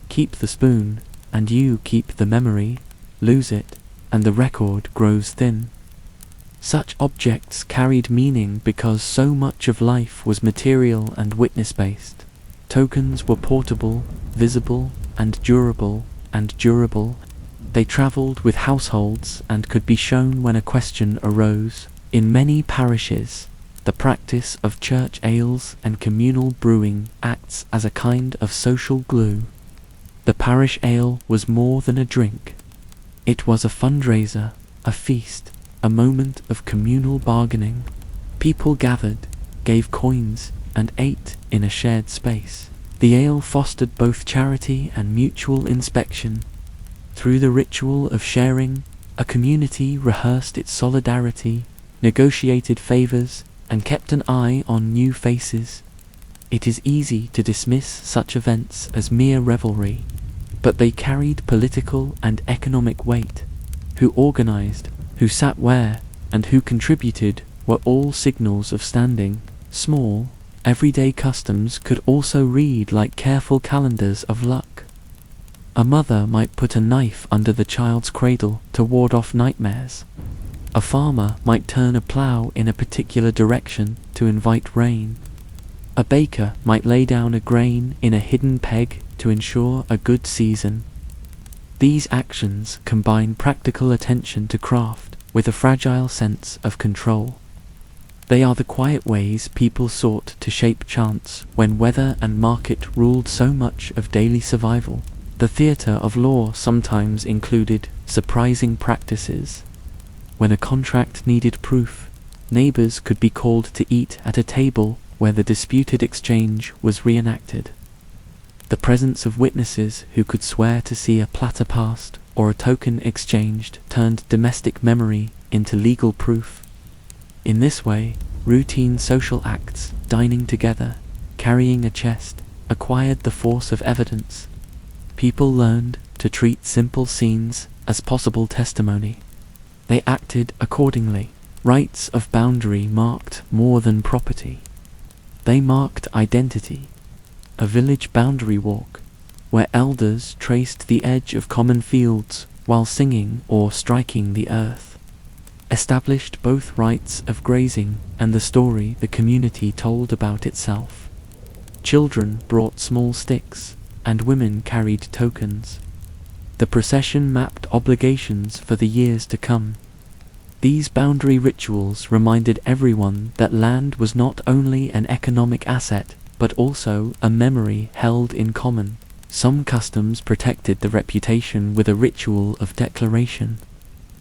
Keep the spoon, and you keep the memory. Lose it, and the record grows thin. Such objects carried meaning because so much of life was material and witness-based. Tokens were portable, visible, and durable, They travelled with households and could be shown when a question arose. In many parishes, the practice of church ales and communal brewing acts as a kind of social glue. The parish ale was more than a drink. It was a fundraiser, a feast, a moment of communal bargaining. People gathered, gave coins, and ate in a shared space. The ale fostered both charity and mutual inspection. Through the ritual of sharing, a community rehearsed its solidarity, negotiated favors, and kept an eye on new faces. It is easy to dismiss such events as mere revelry, but they carried political and economic weight. Who organized, who sat where, and who contributed were all signals of standing. Small, everyday customs could also read like careful calendars of luck. A mother might put a knife under the child's cradle to ward off nightmares. A farmer might turn a plow in a particular direction to invite rain. A baker might lay down a grain in a hidden peg to ensure a good season. These actions combine practical attention to craft with a fragile sense of control. They are the quiet ways people sought to shape chance when weather and market ruled so much of daily survival. The theatre of law sometimes included surprising practices. When a contract needed proof, neighbors could be called to eat at a table where the disputed exchange was reenacted. The presence of witnesses who could swear to see a platter passed or a token exchanged turned domestic memory into legal proof. In this way, routine social acts, dining together, carrying a chest, acquired the force of evidence. People learned to treat simple scenes as possible testimony. They acted accordingly. Rights of boundary marked more than property. They marked identity. A village boundary walk, where elders traced the edge of common fields while singing or striking the earth, established both rights of grazing and the story the community told about itself. Children brought small sticks, and women carried tokens. The procession mapped obligations for the years to come. These boundary rituals reminded everyone that land was not only an economic asset, but also a memory held in common. Some customs protected the reputation with a ritual of declaration.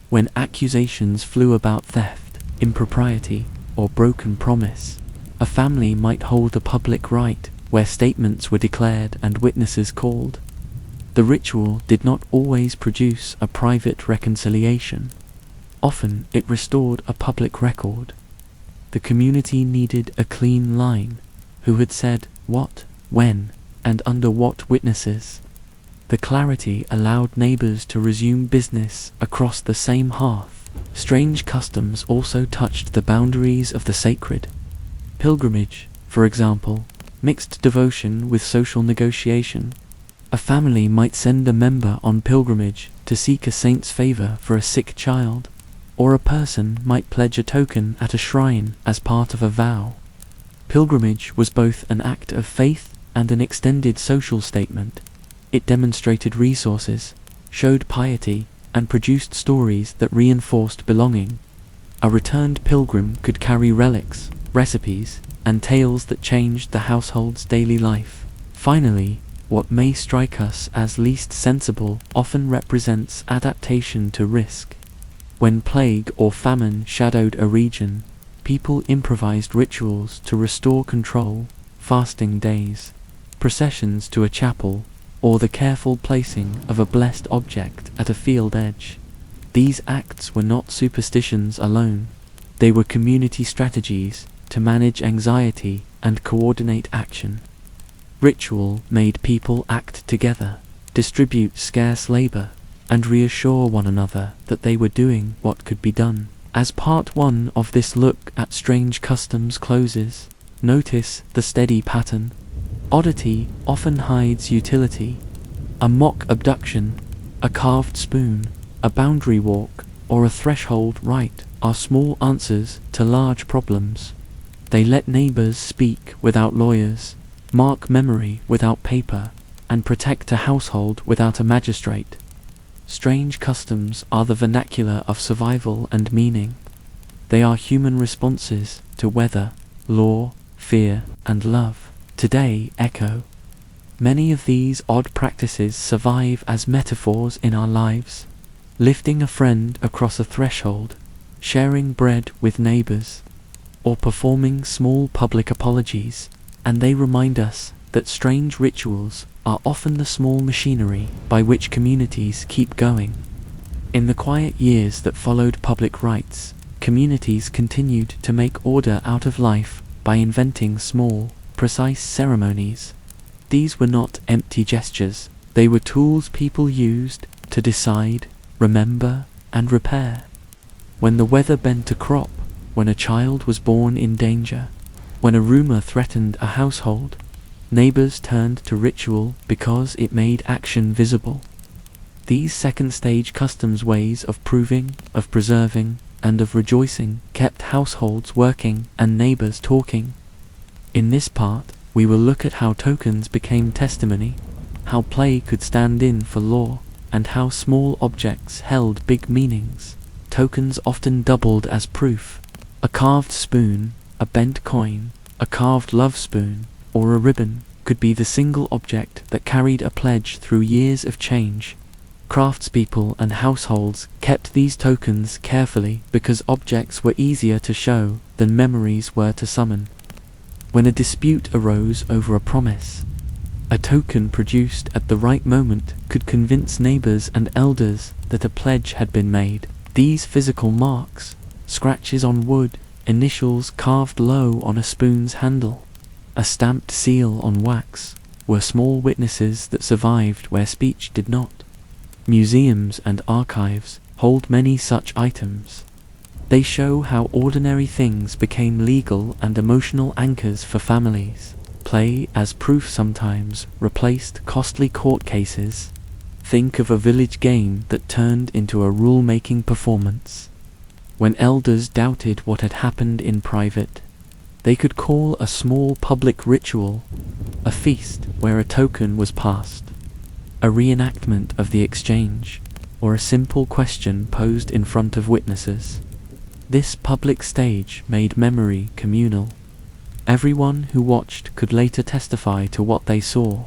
When accusations flew about theft, impropriety, or broken promise, a family might hold a public rite where statements were declared and witnesses called. The ritual did not always produce a private reconciliation. Often it restored a public record. The community needed a clean line. Who had said what, when, and under what witnesses. The clarity allowed neighbors to resume business across the same hearth. Strange customs also touched the boundaries of the sacred. Pilgrimage, for example, mixed devotion with social negotiation. A family might send a member on pilgrimage to seek a saint's favor for a sick child, or a person might pledge a token at a shrine as part of a vow. Pilgrimage was both an act of faith and an extended social statement. It demonstrated resources, showed piety, and produced stories that reinforced belonging. A returned pilgrim could carry relics, recipes, and tales that changed the household's daily life. Finally, what may strike us as least sensible often represents adaptation to risk. When plague or famine shadowed a region, people improvised rituals to restore control, fasting days, processions to a chapel, or the careful placing of a blessed object at a field edge. These acts were not superstitions alone. They were community strategies to manage anxiety and coordinate action. Ritual made people act together, distribute scarce labor, and reassure one another that they were doing what could be done. As part 1 of this look at strange customs closes, notice the steady pattern. Oddity often hides utility. A mock abduction, a carved spoon, a boundary walk, or a threshold rite are small answers to large problems. They let neighbors speak without lawyers, mark memory without paper, and protect a household without a magistrate. Strange customs are the vernacular of survival and meaning. They are human responses to weather, law, fear, and love. Today echo. Many of these odd practices survive as metaphors in our lives. Lifting a friend across a threshold, sharing bread with neighbors, or performing small public apologies, and they remind us that strange rituals are often the small machinery by which communities keep going. In the quiet years that followed public rites, communities continued to make order out of life by inventing small, precise ceremonies. These were not empty gestures, they were tools people used to decide, remember, and repair. When the weather bent a crop, when a child was born in danger, when a rumor threatened a household, neighbors turned to ritual because it made action visible. These second-stage customs ways of proving, of preserving, and of rejoicing kept households working and neighbors talking. In this part, we will look at how tokens became testimony, how play could stand in for law, and how small objects held big meanings. Tokens often doubled as proof. A carved spoon, a bent coin, a carved love spoon, or a ribbon could be the single object that carried a pledge through years of change. Craftspeople and households kept these tokens carefully because objects were easier to show than memories were to summon. When a dispute arose over a promise, a token produced at the right moment could convince neighbors and elders that a pledge had been made. These physical marks, scratches on wood, initials carved low on a spoon's handle, a stamped seal on wax, were small witnesses that survived where speech did not. Museums and archives hold many such items. They show how ordinary things became legal and emotional anchors for families. Play as proof sometimes replaced costly court cases. Think of a village game that turned into a rule-making performance. When elders doubted what had happened in private, they could call a small public ritual a feast where a token was passed, a reenactment of the exchange, or a simple question posed in front of witnesses. This public stage made memory communal. Everyone who watched could later testify to what they saw.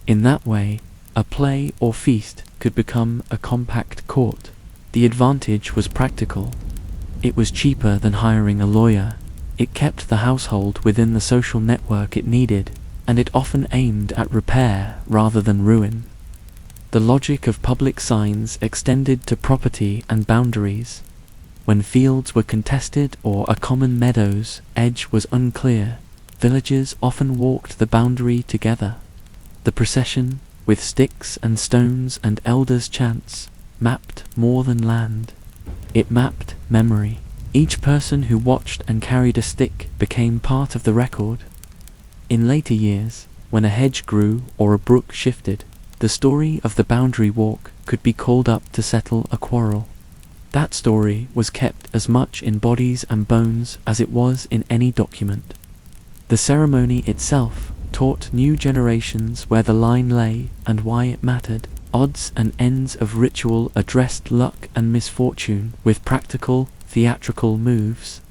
In that way, a play or feast could become a compact court. The advantage was practical. It was cheaper than hiring a lawyer. It kept the household within the social network it needed, and it often aimed at repair rather than ruin. The logic of public signs extended to property and boundaries. When fields were contested or a common meadow's edge was unclear, villagers often walked the boundary together. The procession, with sticks and stones and elders' chants, mapped more than land. It mapped memory. Each person who watched and carried a stick became part of the record. In later years, when a hedge grew or a brook shifted, the story of the boundary walk could be called up to settle a quarrel. That story was kept as much in bodies and bones as it was in any document. The ceremony itself taught new generations where the line lay and why it mattered. Odds and ends of ritual addressed luck and misfortune with practical, theatrical moves.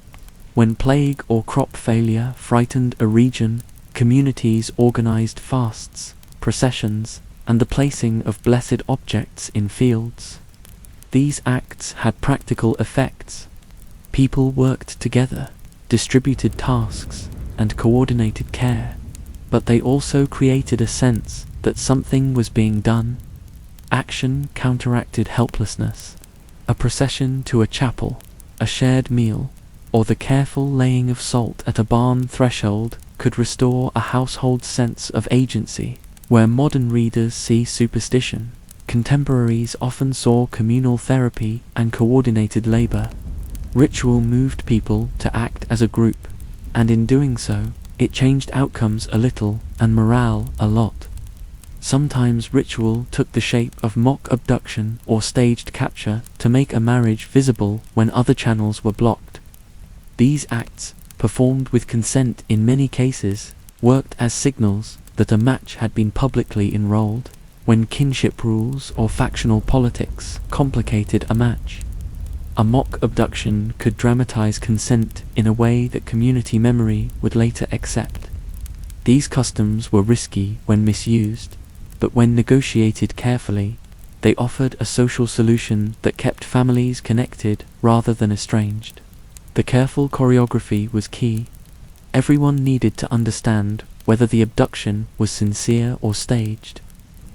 When plague or crop failure frightened a region, communities organized fasts, processions, and the placing of blessed objects in fields. These acts had practical effects. People worked together, distributed tasks, and coordinated care, but they also created a sense that something was being done. Action counteracted helplessness. A procession to a chapel, a shared meal, or the careful laying of salt at a barn threshold could restore a household's sense of agency. Where modern readers see superstition, contemporaries often saw communal therapy and coordinated labor. Ritual moved people to act as a group, and in doing so, it changed outcomes a little and morale a lot. Sometimes ritual took the shape of mock abduction or staged capture to make a marriage visible when other channels were blocked. These acts, performed with consent in many cases, worked as signals that a match had been publicly enrolled. When kinship rules or factional politics complicated a match, a mock abduction could dramatize consent in a way that community memory would later accept. These customs were risky when misused, but when negotiated carefully, they offered a social solution that kept families connected rather than estranged. The careful choreography was key. Everyone needed to understand whether the abduction was sincere or staged,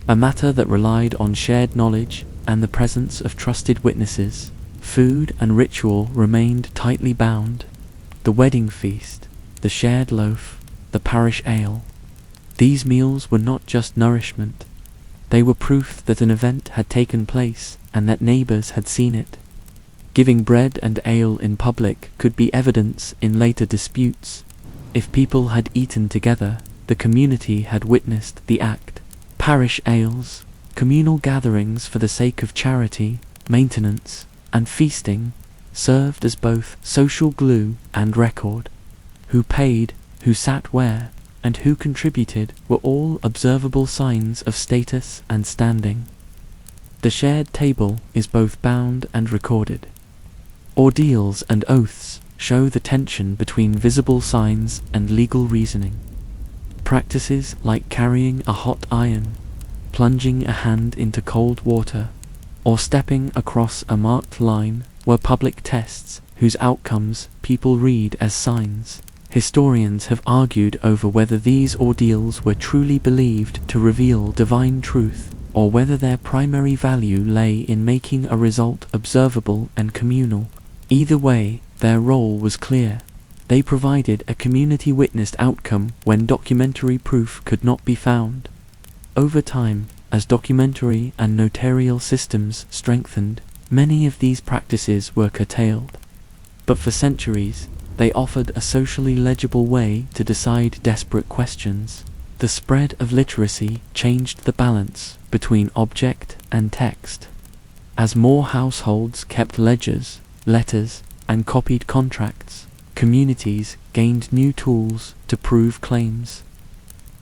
a matter that relied on shared knowledge and the presence of trusted witnesses. Food and ritual remained tightly bound. The wedding feast, the shared loaf, the parish ale. These meals were not just nourishment. They were proof that an event had taken place and that neighbors had seen it. Giving bread and ale in public could be evidence in later disputes. If people had eaten together, the community had witnessed the act. Parish ales, communal gatherings for the sake of charity, maintenance, and feasting, served as both social glue and record. Who paid, who sat where, and who contributed were all observable signs of status and standing. The shared table is both bound and recorded. Ordeals and oaths show the tension between visible signs and legal reasoning. Practices like carrying a hot iron, plunging a hand into cold water, or stepping across a marked line were public tests whose outcomes people read as signs. Historians have argued over whether these ordeals were truly believed to reveal divine truth, or whether their primary value lay in making a result observable and communal. Either way, their role was clear. They provided a community-witnessed outcome when documentary proof could not be found. Over time, as documentary and notarial systems strengthened, many of these practices were curtailed. But for centuries, they offered a socially legible way to decide desperate questions. The spread of literacy changed the balance between object and text. As more households kept ledgers, letters, and copied contracts, communities gained new tools to prove claims.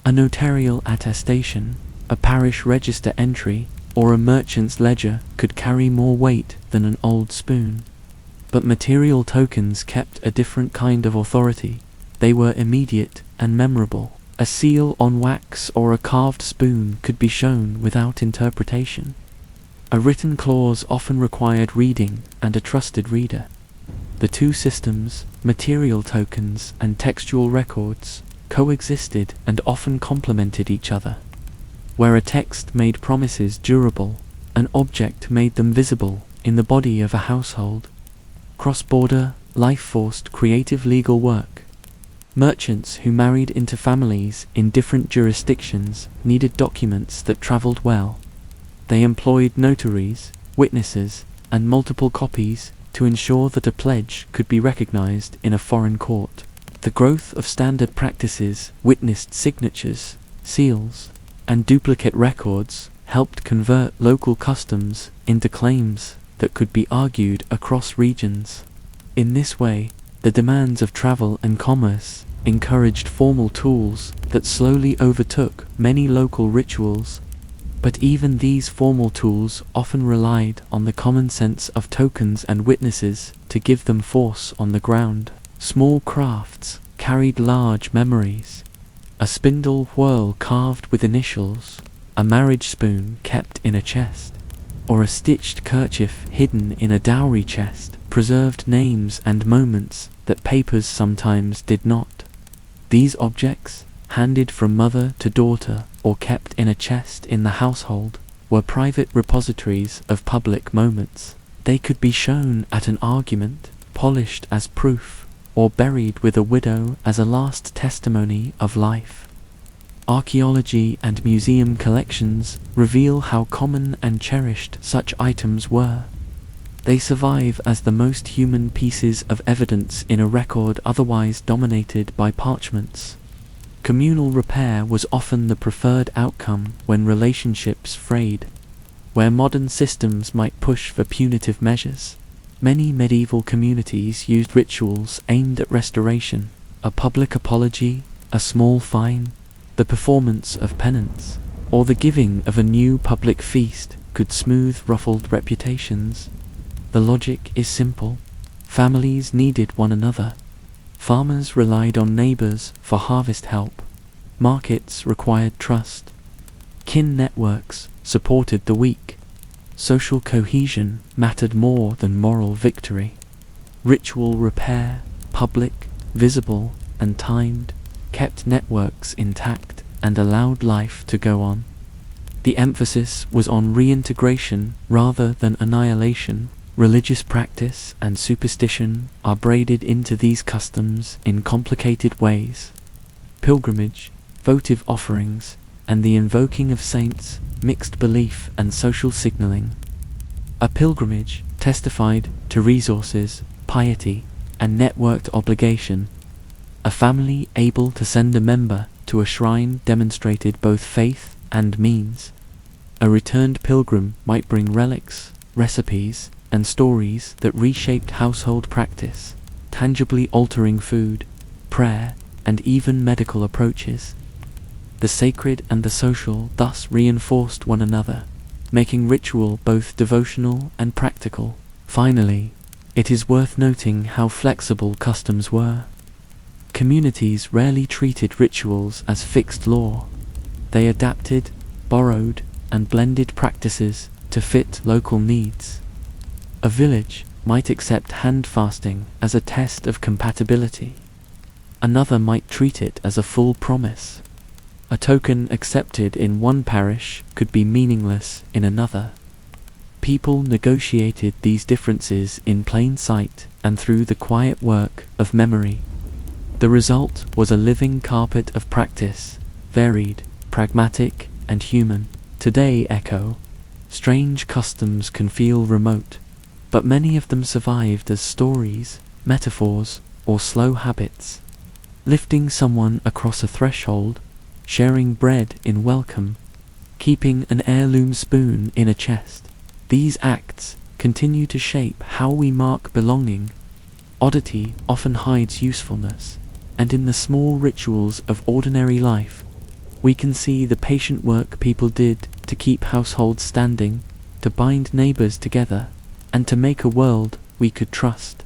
A notarial attestation, a parish register entry, or a merchant's ledger could carry more weight than an old spoon. But material tokens kept a different kind of authority. They were immediate and memorable. A seal on wax or a carved spoon could be shown without interpretation. A written clause often required reading and a trusted reader. The two systems, material tokens and textual records, coexisted and often complemented each other. Where a text made promises durable, an object made them visible in the body of a household. Cross-border, life-forced creative legal work. Merchants who married into families in different jurisdictions needed documents that traveled well. They employed notaries, witnesses, and multiple copies to ensure that a pledge could be recognized in a foreign court. The growth of standard practices, witnessed signatures, seals, and duplicate records helped convert local customs into claims that could be argued across regions. In this way, the demands of travel and commerce encouraged formal tools that slowly overtook many local rituals. But even these formal tools often relied on the common sense of tokens and witnesses to give them force on the ground. Small crafts carried large memories. A spindle whorl carved with initials, a marriage spoon kept in a chest, or a stitched kerchief hidden in a dowry chest preserved names and moments that papers sometimes did not. These objects, handed from mother to daughter or kept in a chest in the household, were private repositories of public moments. They could be shown at an argument, polished as proof, or buried with a widow as a last testimony of life. Archaeology and museum collections reveal how common and cherished such items were. They survive as the most human pieces of evidence in a record otherwise dominated by parchments. Communal repair was often the preferred outcome when relationships frayed. Where modern systems might push for punitive measures, many medieval communities used rituals aimed at restoration. A public apology, a small fine, the performance of penance, or the giving of a new public feast could smooth ruffled reputations. The logic is simple. Families needed one another. Farmers relied on neighbors for harvest help. Markets required trust. Kin networks supported the weak. Social cohesion mattered more than moral victory. Ritual repair, public, visible, and timed, kept networks intact and allowed life to go on. The emphasis was on reintegration rather than annihilation. Religious practice and superstition are braided into these customs in complicated ways. Pilgrimage, votive offerings, and the invoking of saints, mixed belief and social signaling. A pilgrimage testified to resources, piety, and networked obligation. A family able to send a member to a shrine demonstrated both faith and means. A returned pilgrim might bring relics, recipes, and stories that reshaped household practice, tangibly altering food, prayer, and even medical approaches. The sacred and the social thus reinforced one another, making ritual both devotional and practical. Finally, it is worth noting how flexible customs were. Communities rarely treated rituals as fixed law. They adapted, borrowed, and blended practices to fit local needs. A village might accept hand fasting as a test of compatibility. Another might treat it as a full promise. A token accepted in one parish could be meaningless in another. People negotiated these differences in plain sight and through the quiet work of memory. The result was a living carpet of practice, varied, pragmatic, and human. Today echo. Strange customs can feel remote, but many of them survived as stories, metaphors, or slow habits. Lifting someone across a threshold, sharing bread in welcome, keeping an heirloom spoon in a chest. These acts continue to shape how we mark belonging. Oddity often hides usefulness, and in the small rituals of ordinary life, we can see the patient work people did to keep households standing, to bind neighbors together, and to make a world we could trust.